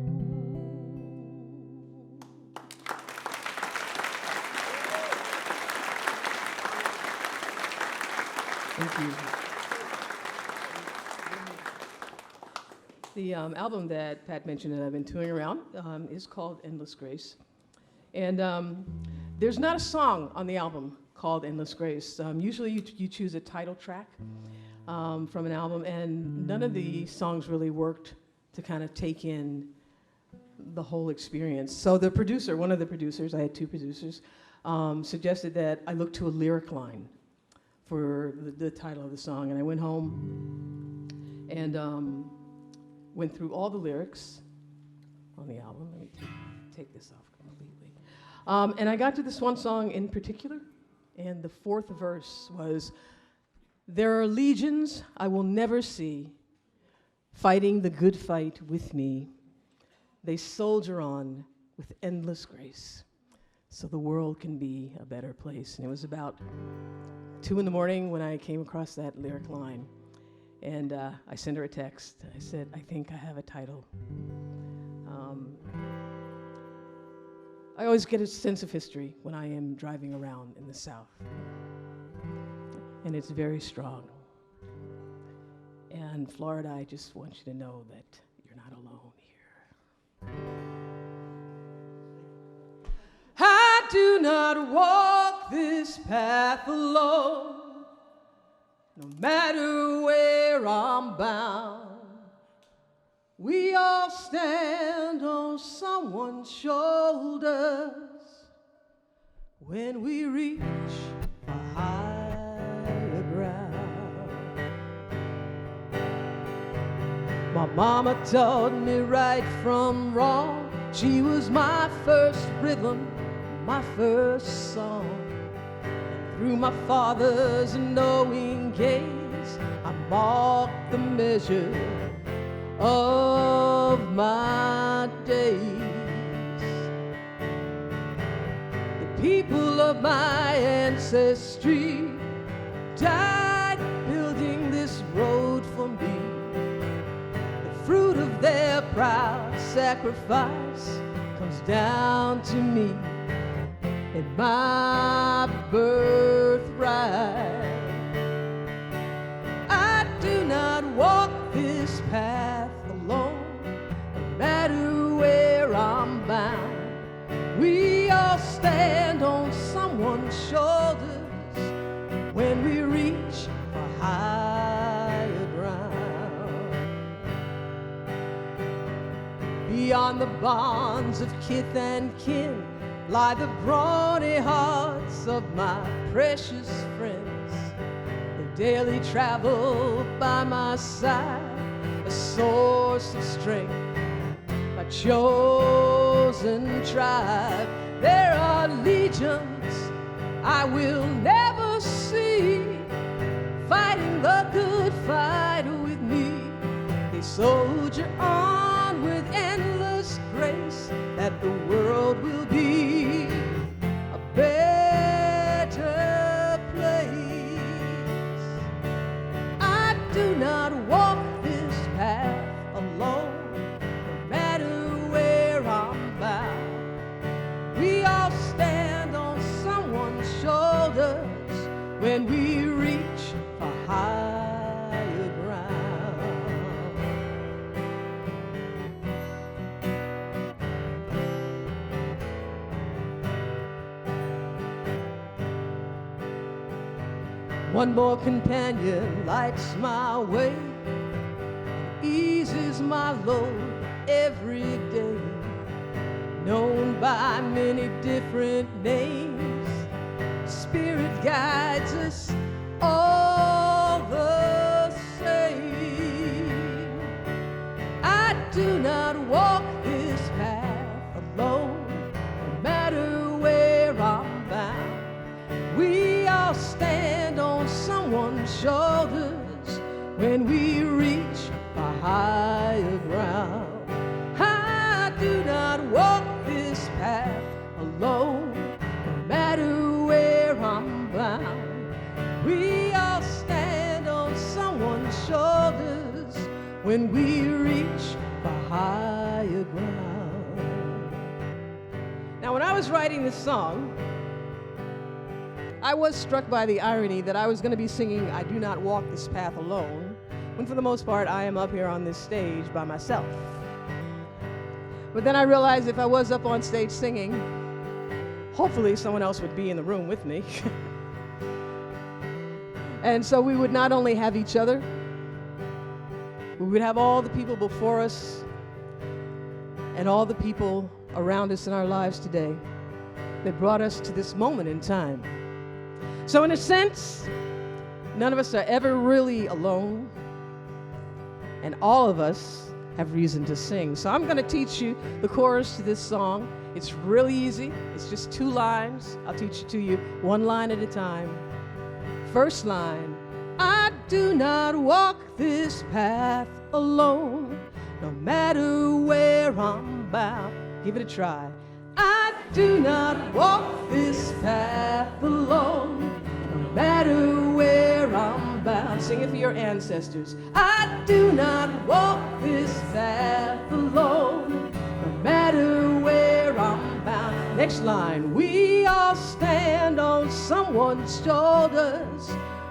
Speaker 3: Thank you. The album that Pat mentioned that I've been touring around is called Endless Grace. And there's not a song on the album called Endless Grace. Usually you choose a title track from an album, and none of the songs really worked to kind of take in the whole experience. So the producer, one of the producers, I had two producers, suggested that I look to a lyric line for the title of the song. And I went home and went through all the lyrics on the album. Let me take this off completely. And I got to this one song in particular, and the fourth verse was, "There are legions I will never see, fighting the good fight with me. They soldier on with endless grace, so the world can be a better place." And it was about 2 in the morning when I came across that lyric line. And I sent her a text. I said, "I think I have a title." I always get a sense of history when I am driving around in the South. And it's very strong. And Florida, I just want you to know that you're not alone here. I do not walk this path alone, no matter where I'm bound. We all stand on someone's shoulders when we reach for higher ground. My mama taught me right from wrong. She was my first rhythm, my first song. And through my father's knowing gaze, I marked the measure of my days. The people of my ancestry died building this road for me. The fruit of their proud sacrifice comes down to me and my birthright. I do not walk this path alone, no matter where I'm bound. We all stand on someone's shoulders when we reach for higher ground. Beyond the bonds of kith and kin lie the brawny hearts of my precious friends. They daily travel by my side, a source of strength, my chosen tribe. There are legions I will never see, fighting the good fight with me. They soldier on with endless grace. that the world will be a better place. I do not walk this path alone, no matter where I'm bound. We all stand on someone's shoulders when we reach for higher ground. One more companion lights my way, eases my load every day, known by many different names. Spirit guides us all the same. I do not walk this path alone, no matter where I'm bound. We all stand on someone's shoulders when we reach for higher ground. I do not walk this path alone, no matter where I'm bound. We all stand on someone's shoulders when we reach for higher ground. Now, when I was writing this song, I was struck by the irony that I was going to be singing I Do Not Walk This Path Alone, when for the most part I am up here on this stage by myself. But then I realized if I was up on stage singing, hopefully someone else would be in the room with me. And so we would not only have each other, we would have all the people before us and all the people around us in our lives today that brought us to this moment in time. So in a sense, none of us are ever really alone, and all of us have reason to sing. So I'm going to teach you the chorus to this song. It's really easy. It's just 2 lines. I'll teach it to you 1 line at a time. First line, I do not walk this path alone, no matter where I'm bound. Give it a try. I do not walk this path alone, no matter where I'm bound. Sing it for your ancestors. I do not walk this path alone, no matter where I'm bound. Next line. We all stand on someone's shoulders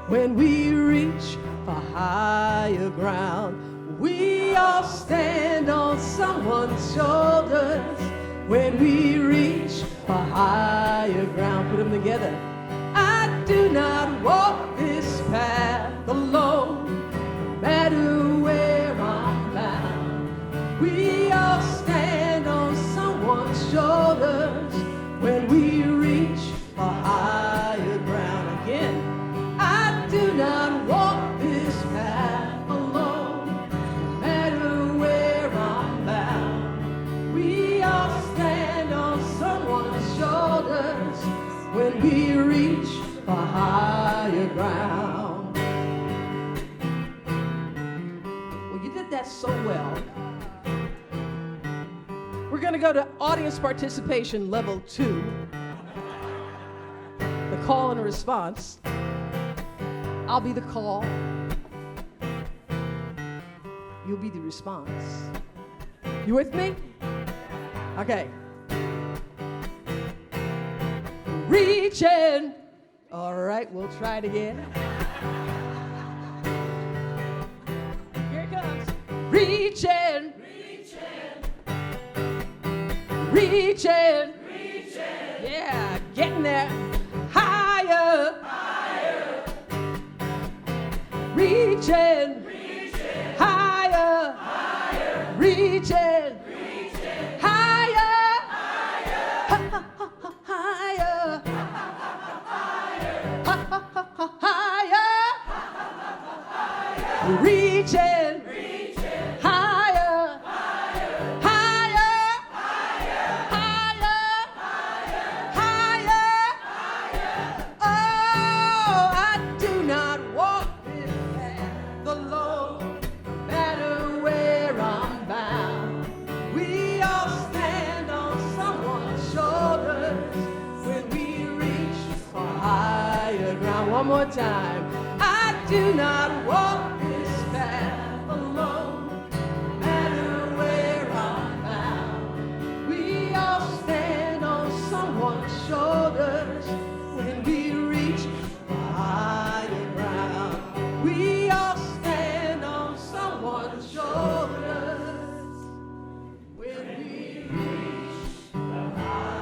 Speaker 3: when we reach for higher ground. We all stand on someone's shoulders when we reach for higher ground. Put them together. I do not walk this path alone, no matter where I'm bound. We all stand on someone's shoulders when we reach for higher ground. Again, I do not walk this path alone, no matter where I'm bound. We all stand on someone's shoulders when we reach for higher ground. Well, you did that so well. We're going to go to audience participation level 2. The call and response. I'll be the call. You'll be the response. You with me? Okay. Reaching. All right, we'll try it again. Here it comes. Reaching. Reaching. Yeah, getting there. Higher. Reaching. Higher. Reaching. Higher. Higher. Higher. Reaching. Higher. more time. I do not walk this path alone, no matter where I'm bound. We all stand on someone's shoulders when we reach higher ground. We all stand on someone's shoulders when we reach the higher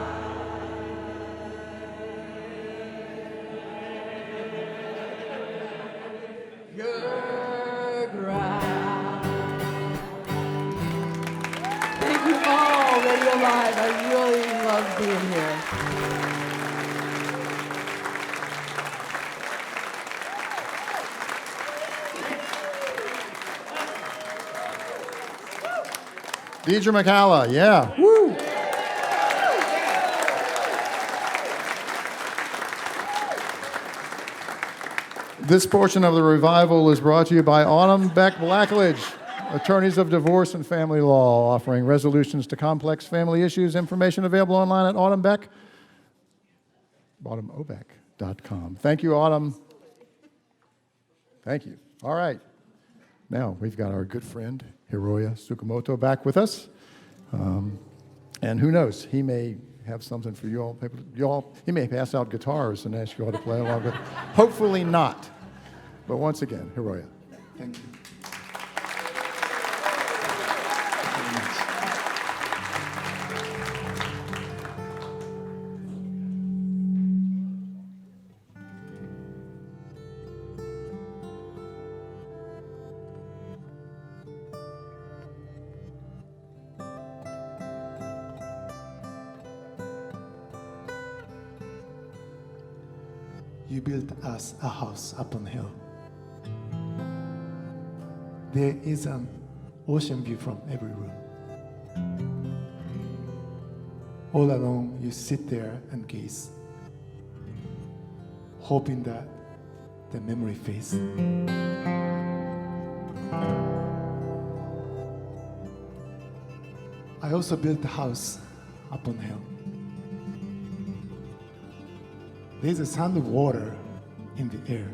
Speaker 3: ground. Thank you all, RadioLive. I really love being here.
Speaker 2: Diedre McCalla, yeah. Woo! This portion of the revival is brought to you by Autumn Beck Blackledge, attorneys of divorce and family law, offering resolutions to complex family issues. Information available online at autumnobeck.com. Thank you, Autumn. Thank you. All right. Now we've got our good friend Hiroya Tsukamoto back with us. And who knows, he may have something for you all. He may pass out guitars and ask you all to play along with. Hopefully not. But once again, Hiroya.
Speaker 4: Thank you. You built us a house upon a hill. There is an ocean view from every room. All alone, you sit there and gaze, hoping that the memory fades. I also built a house upon a hill. There's a sound of water in the air.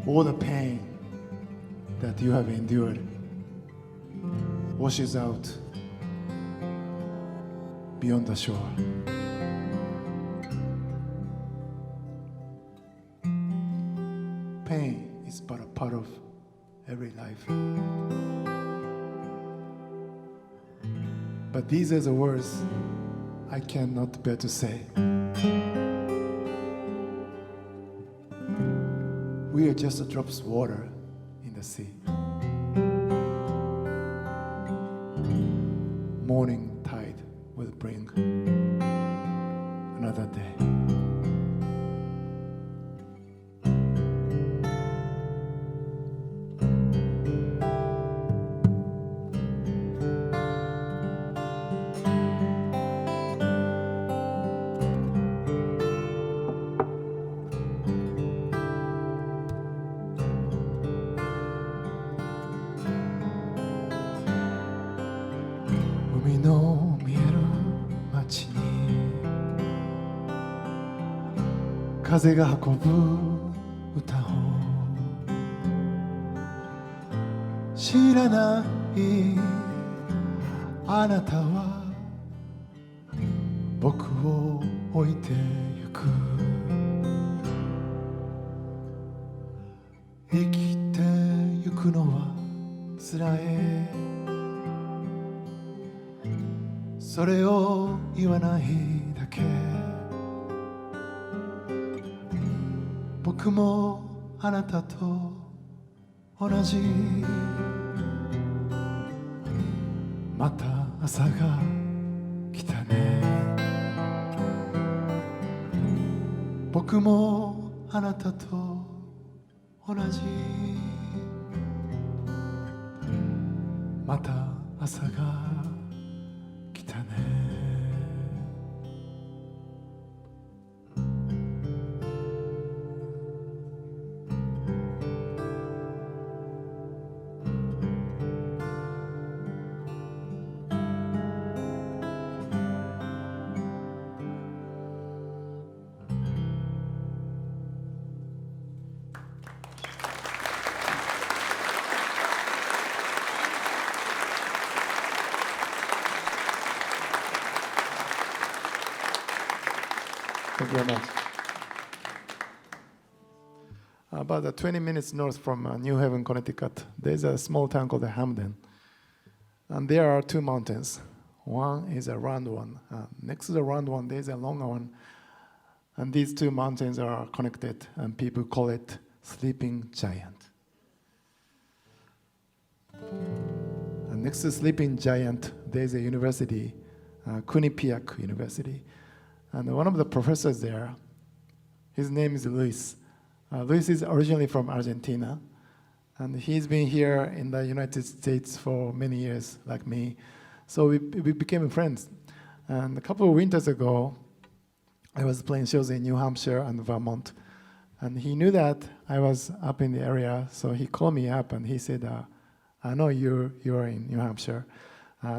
Speaker 4: All the pain that you have endured washes out beyond the shore. Pain is but a part of every life. But these are the words I cannot bear to say. We are just a drops of water in the sea. Morning tide will bring another day.「風が運ぶ歌を知らないあなたは僕を置いてゆく」「生きてゆくのはつらい」「それを言わないだけ」僕もあなたと同じまた朝が来たね僕もあなたと同じまた朝が来たね Thank you very much. About 20 minutes north from New Haven, Connecticut, there's a small town called Hamden. And there are two mountains. One is a round one. Next to the round one, there's a longer one. And these two mountains are connected, and people call it Sleeping Giant. And next to Sleeping Giant, there's a university, Quinnipiac University. And one of the professors there, his name is Luis. Luis is originally from Argentina, and he's been here in the United States for many years, like me. So we became friends. And a couple of winters ago, I was playing shows in New Hampshire and Vermont. And he knew that I was up in the area, so he called me up and he said, I know you're in New Hampshire.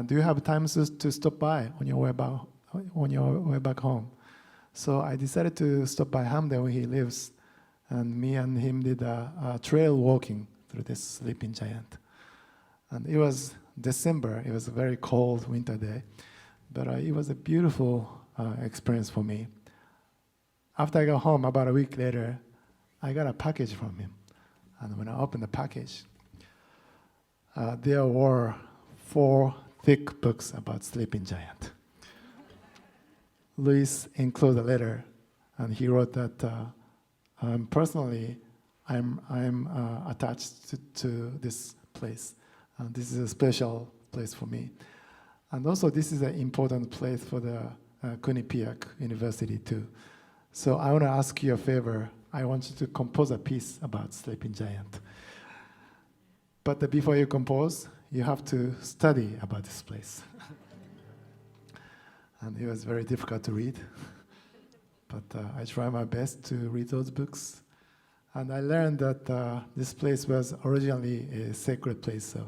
Speaker 4: Do you have time to stop by on your way back home? So I decided to stop by Hamden where he lives. And me and him did a trail walking through this Sleeping Giant. And it was December. It was a very cold winter day. But it was a beautiful experience for me. After I got home, about a week later, I got a package from him. And when I opened the package, there were 4 thick books about Sleeping Giant. Luis enclosed a letter, and he wrote that personally, I'm attached to this place. This is a special place for me. And also, this is an important place for the Quinnipiac University, too. So I want to ask you a favor. I want you to compose a piece about Sleeping Giant. But before you compose, you have to study about this place. And it was very difficult to read. But I tried my best to read those books. And I learned that this place was originally a sacred place of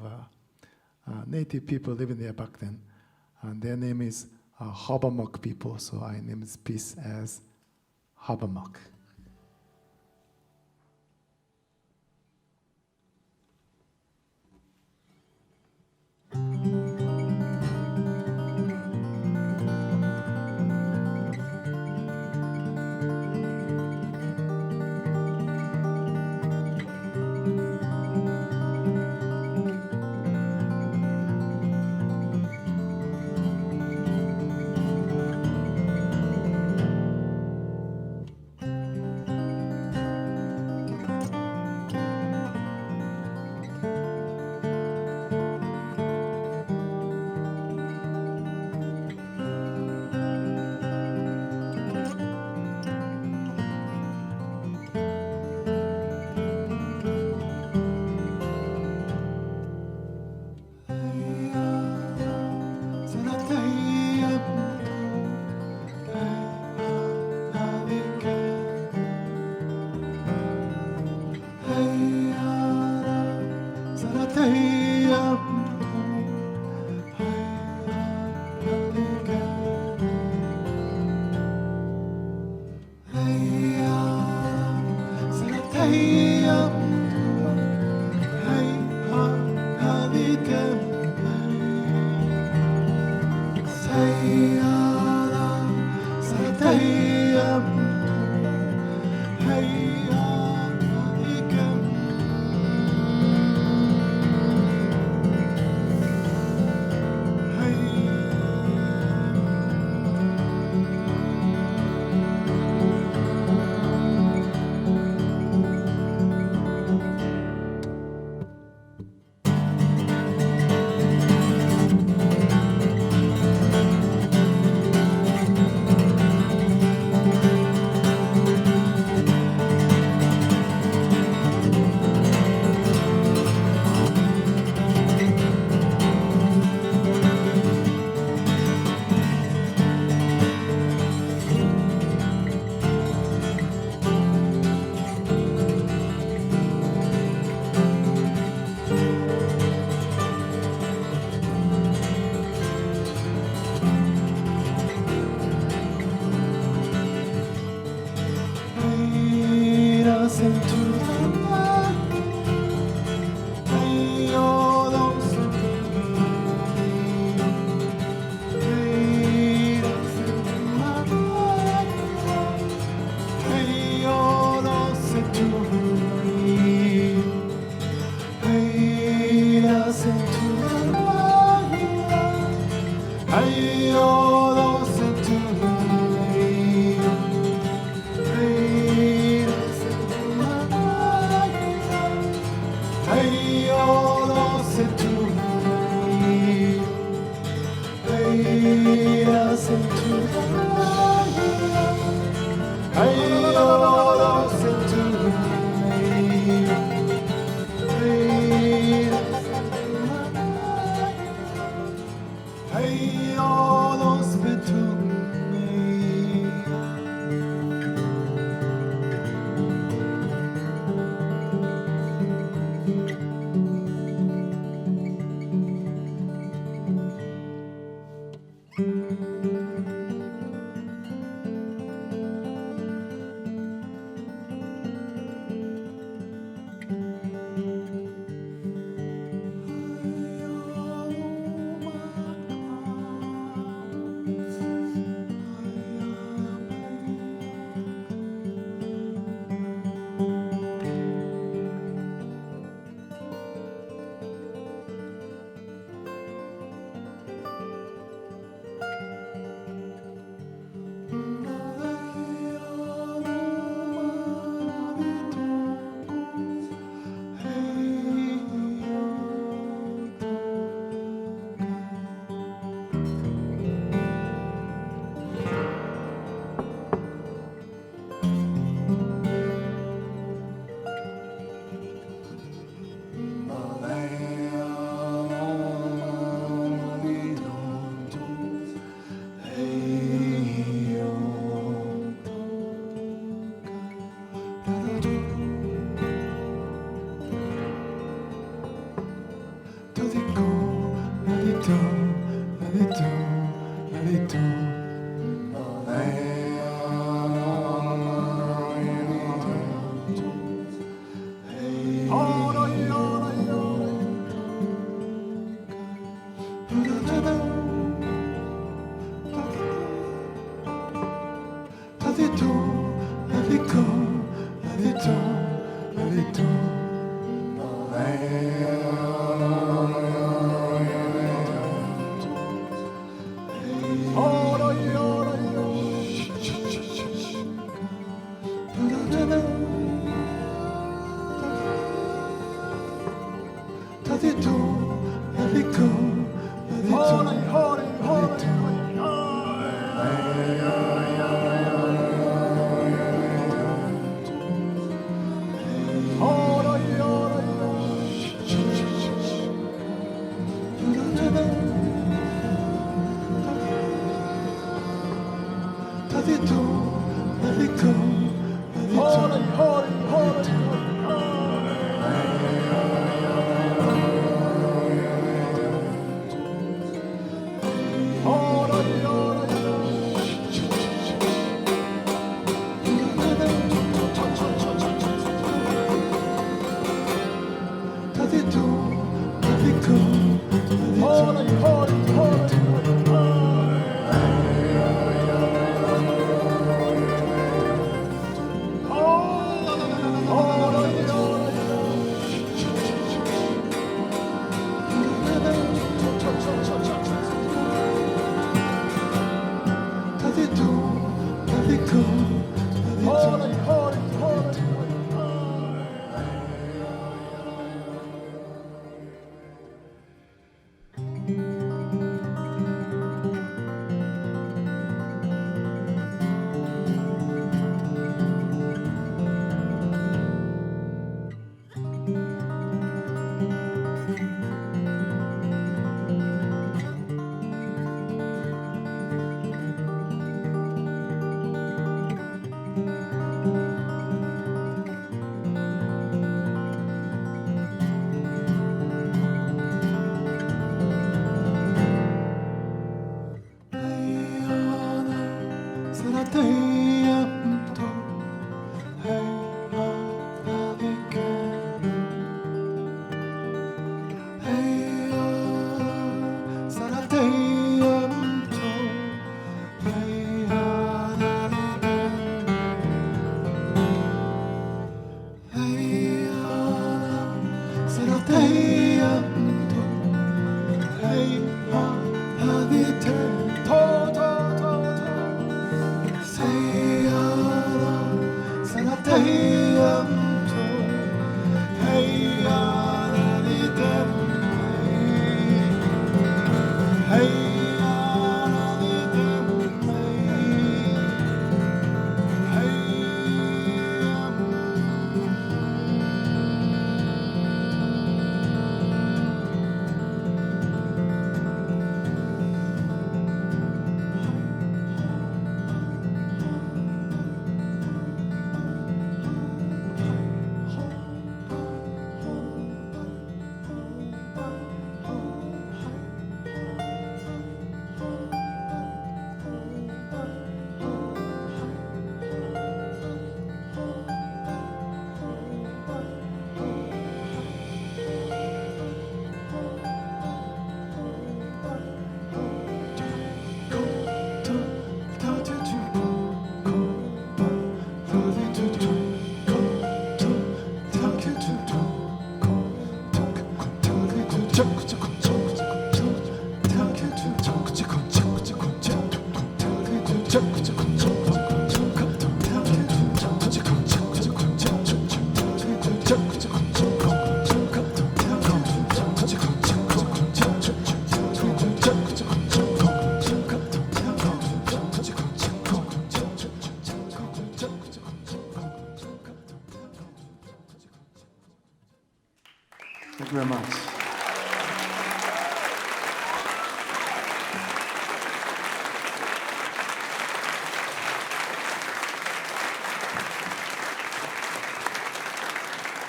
Speaker 4: native people living there back then. And their name is Hobomok people, so I named this piece as Hobomok.
Speaker 2: Thank you very much.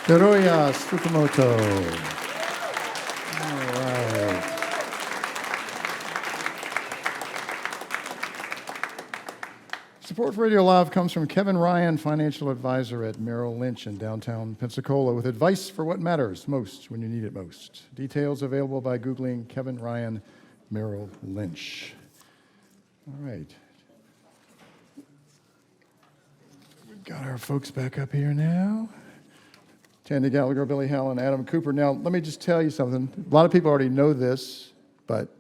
Speaker 2: Hiroya Tsukamoto. All right. Support for Radio Live comes from Kevin Ryan, financial advisor at Merrill Lynch in downtown Pensacola, with advice for what matters most when you need it most. Details available by Googling Kevin Ryan, Merrill Lynch. All right. We've got our folks back up here now. Tanya Gallagher, Billy Howell, and Adam Cooper. Now, let me just tell you something. A lot of people already know this, but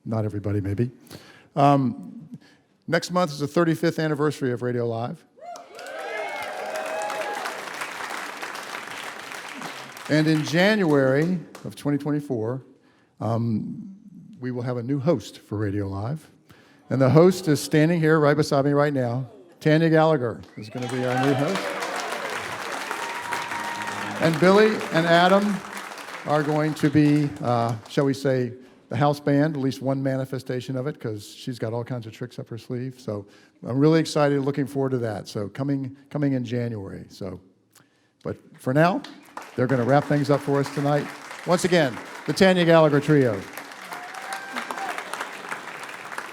Speaker 2: not everybody maybe. Next month is the 35th anniversary of Radio Live. And in January of 2024, we will have a new host for Radio Live. And the host is standing here right beside me right now. Tanya Gallagher is going to be our new host. And Billy and Adam are going to be, shall we say, the house band, at least one manifestation of it, because she's got all kinds of tricks up her sleeve. So I'm really excited, looking forward to that. So coming in January. So, but for now, they're going to wrap things up for us tonight. Once again, the Tanya Gallagher Trio.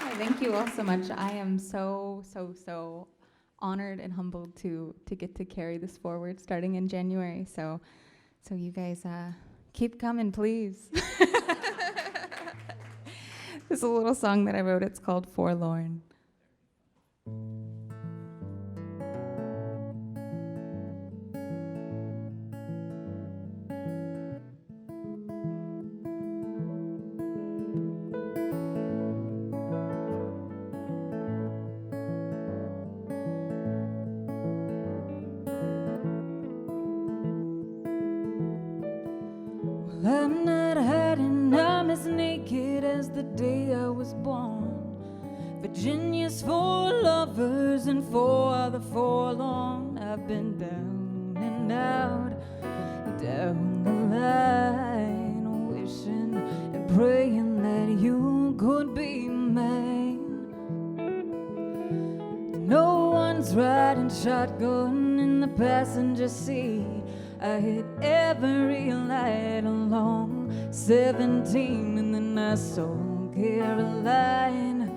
Speaker 5: Hi, thank you all so much. I am so honored and humbled to get to carry this forward starting in January. So you guys keep coming, please. There's a little song that I wrote. It's called Forlorn.
Speaker 6: I'm not hiding, I'm as naked as the day I was born. Virginia's for lovers and for the forlorn. I've been down and out, down the line, wishing and praying that you could be mine. No one's riding shotgun in the passenger seat. I hit every light along 17, and then I saw Caroline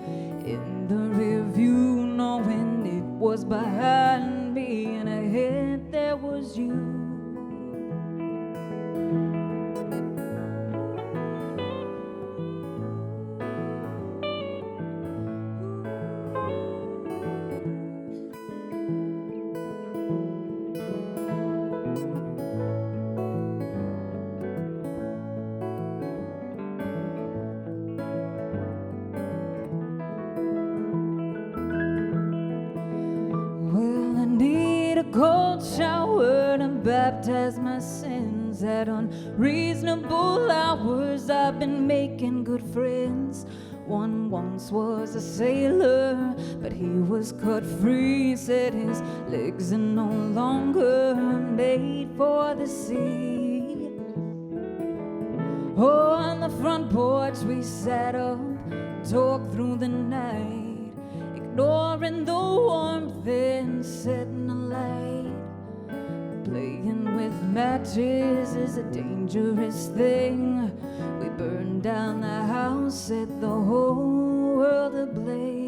Speaker 6: in the rear view, knowing it was behind me, and ahead there was you. Cold shower to baptize my sins. At unreasonable hours I've been making good friends. One once was a sailor, but he was cut free. Said his legs are no longer made for the sea. Oh, on the front porch we sat up, talked through the night, ignoring the warmth and setting a light. Playing with matches is a dangerous thing. We burned down the house, set the whole world ablaze.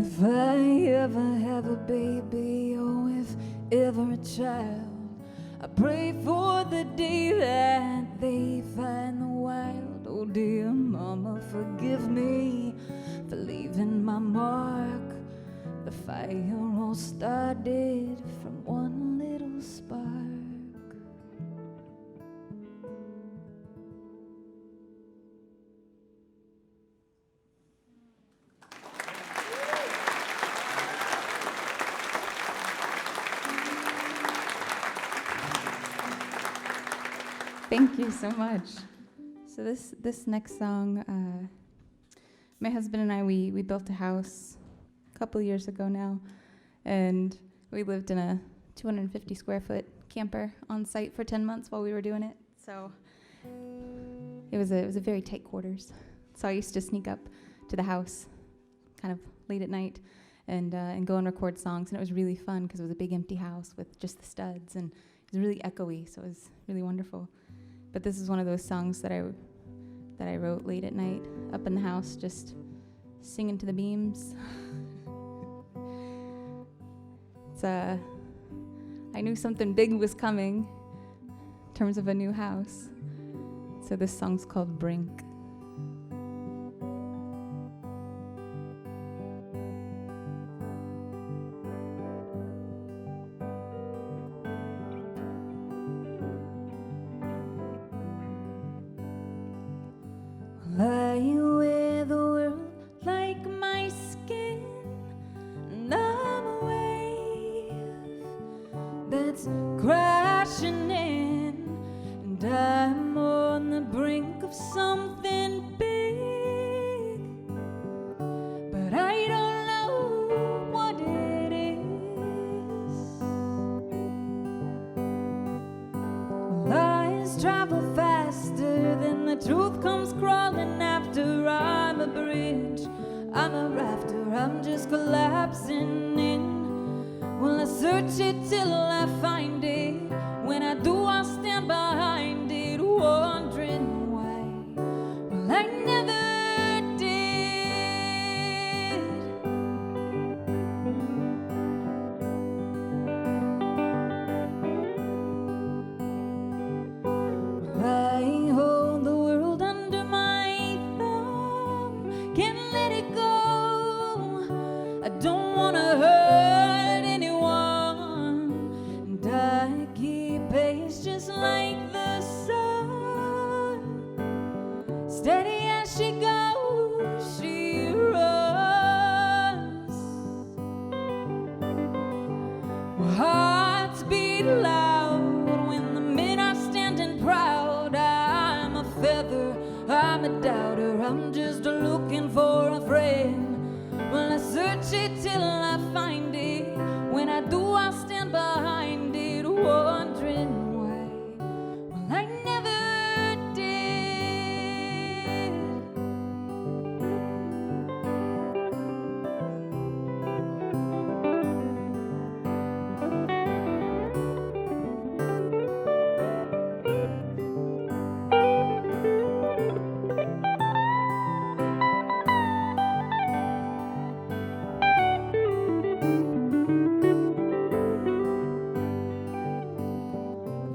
Speaker 6: If I ever have a baby, or if ever a child, I pray for the day that they find the wild. Oh dear mama, forgive me for leaving my mark. The fire all started from one little spark.
Speaker 5: Thank you so much. So this next song, my husband and I, we built a house a couple years ago now, and we lived in a 250 square foot camper on site for 10 months while we were doing it. So it was a very tight quarters. So I used to sneak up to the house kind of late at night and go and record songs, and it was really fun because it was a big empty house with just the studs, and it was really echoey, so it was really wonderful. But this is one of those songs that I wrote late at night, up in the house, just singing to the beams. It's I knew something big was coming in terms of a new house. So this song's called Brink.
Speaker 6: I wear the world like my skin, and I'm a wave that's crashing in, and I'm on the brink of something big, but I don't know what it is. Lies travel faster than the truth comes crawling after. I'm a bridge, I'm a rafter, I'm just collapsing in. Well, I search it till I find it. When I do, I'll stand behind it, wondering why. Well, I never did. Well, I hold the world under my thumb, can't let it go. I don't wanna hurt anyone, and I keep pace just like the sun. Steady as she goes, she runs. Hearts beat loud when the men are standing proud. I'm a feather, I'm a doubter, I'm just looking for a friend. Well, I search it till I find it. When I do, I'll stand behind it, wondering why. Well, I never did.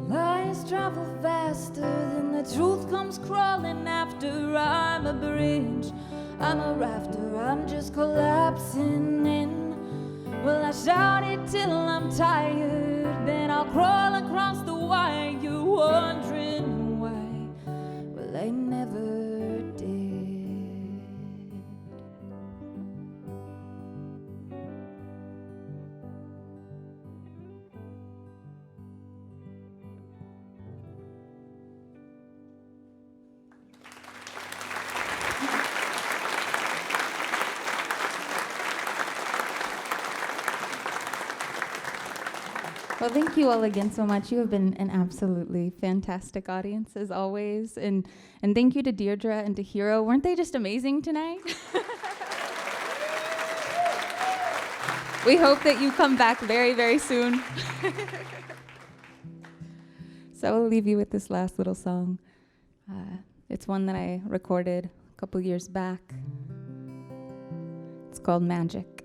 Speaker 6: Lies travel faster than the truth comes crawling after. I'm a bridge, I'm a rafter, I'm just collapsing in. Well, I shout it till I'm tired, then I'll crawl across the wire, wondering why. Well, I never did.
Speaker 5: Well, thank you all again so much. You have been an absolutely fantastic audience, as always. And thank you to Deirdre and to Hiro. Weren't they just amazing tonight? We hope that you come back very, very soon. So I will leave you with this last little song. It's one that I recorded a couple years back. It's called Magic.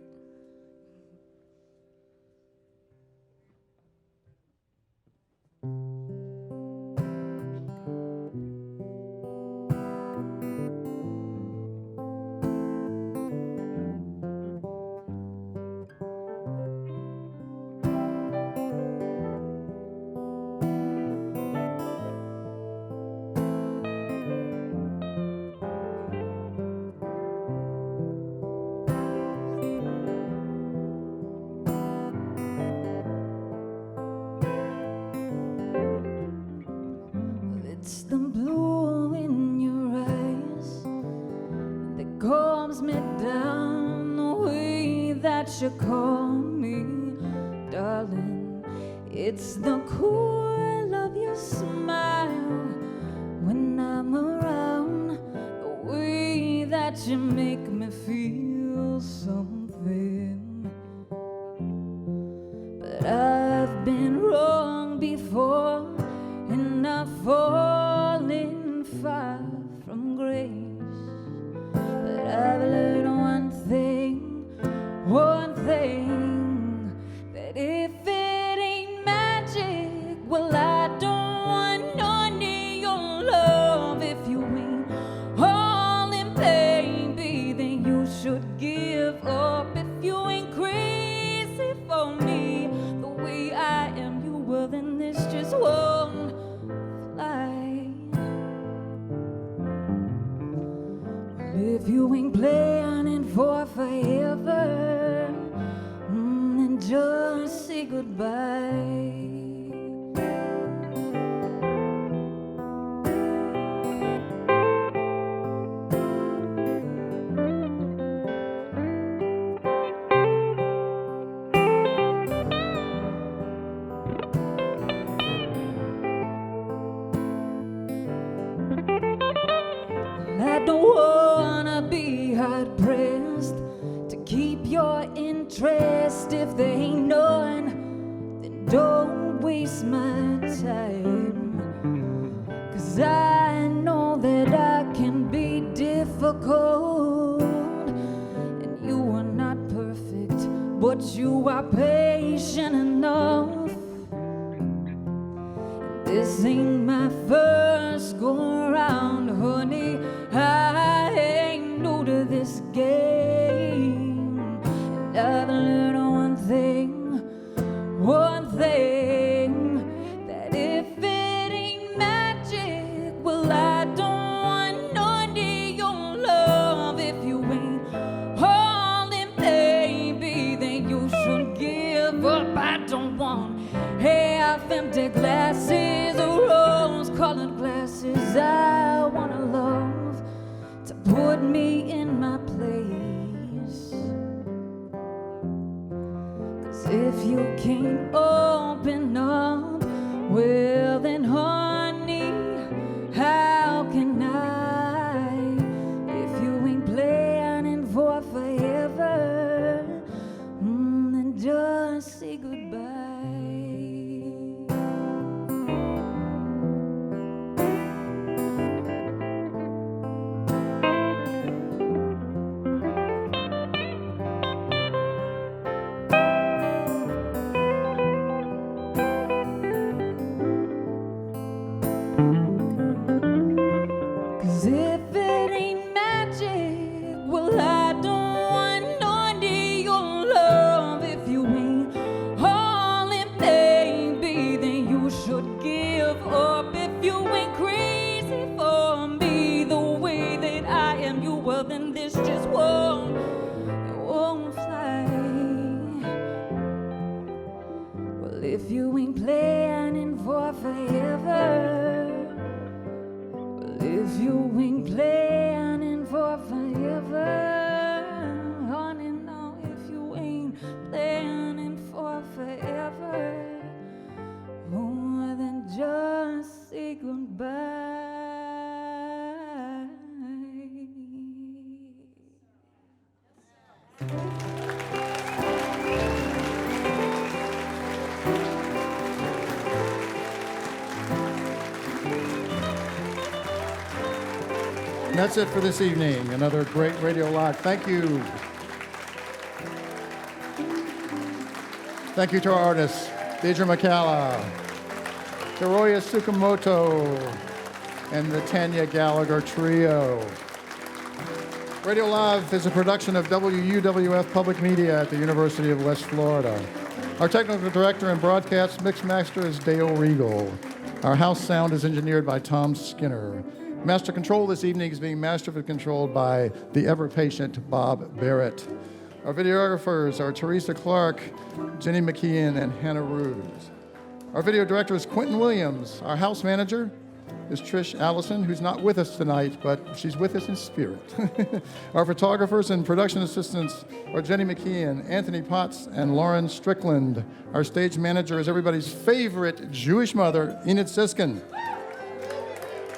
Speaker 6: calms me down the way that you call me, darling. It's the cool of your smile when I'm around, the way that you make me feel something. But I've been wrong before, and I've fallen far from grace. But I've learned one thing, that if it ain't magic, well, I don't want none of your love. If you ain't all in baby, then you should give up. If you ain't crazy for me the way I am, you will, then this just won't fly. If you ain't planning for forever, then just say goodbye. I don't wanna be hard pressed to keep your interest. If there ain't none, then don't waste my time. 'Cause I know that I can be difficult, and you are not perfect, but you are patient enough. This ain't my first go around, honey. I ain't new to this game. And I've learned one thing, that if it ain't magic, well, I don't want none of your love. If you ain't holding, baby, then you should give up. I don't want half-empty glasses or rose-colored glasses. I want a love to put me in my place. 'Cause if you can't open up, well then honey, how can I? If you ain't planning for forever, then just say goodbye. If you ain't planning for forever, well, if you ain't planning for forever, honey, no, if you ain't planning for forever, oh, then just say goodbye.
Speaker 2: And that's it for this evening. Another great Radio Live. Thank you. Thank you to our artists, Diedre McCalla, Hiroya Tsukamoto, and the Tanya Gallagher Trio. Radio Live is a production of WUWF Public Media at the University of West Florida. Our technical director and broadcast mixmaster is Dale Regal. Our house sound is engineered by Tom Skinner. Master control this evening is being masterfully controlled by the ever-patient Bob Barrett. Our videographers are Teresa Clark, Jenny McKeon, and Hannah Ruse. Our video director is Quentin Williams. Our house manager is Trish Allison, who's not with us tonight, but she's with us in spirit. Our photographers and production assistants are Jenny McKeon, Anthony Potts, and Lauren Strickland. Our stage manager is everybody's favorite Jewish mother, Enid Siskin.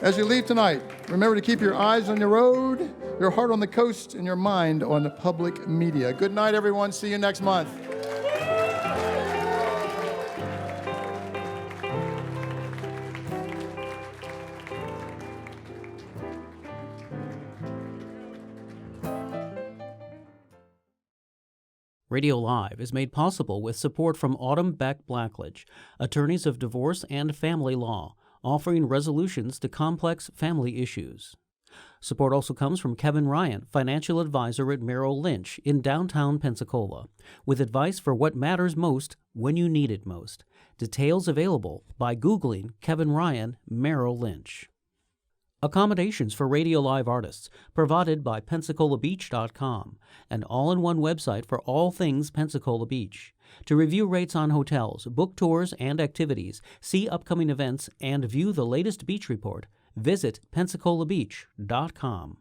Speaker 2: As you leave tonight, remember to keep your eyes on the road, your heart on the coast, and your mind on the public media. Good night, everyone. See you next month.
Speaker 1: Radio Live is made possible with support from Autumn Beck Blackledge, attorneys of divorce and family law, offering resolutions to complex family issues. Support also comes from Kevin Ryan, financial advisor at Merrill Lynch in downtown Pensacola, with advice for what matters most when you need it most. Details available by Googling Kevin Ryan, Merrill Lynch. Accommodations for RadioLive artists provided by PensacolaBeach.com, an all-in-one website for all things Pensacola Beach. To review rates on hotels, book tours and activities, see upcoming events, and view the latest beach report, visit PensacolaBeach.com.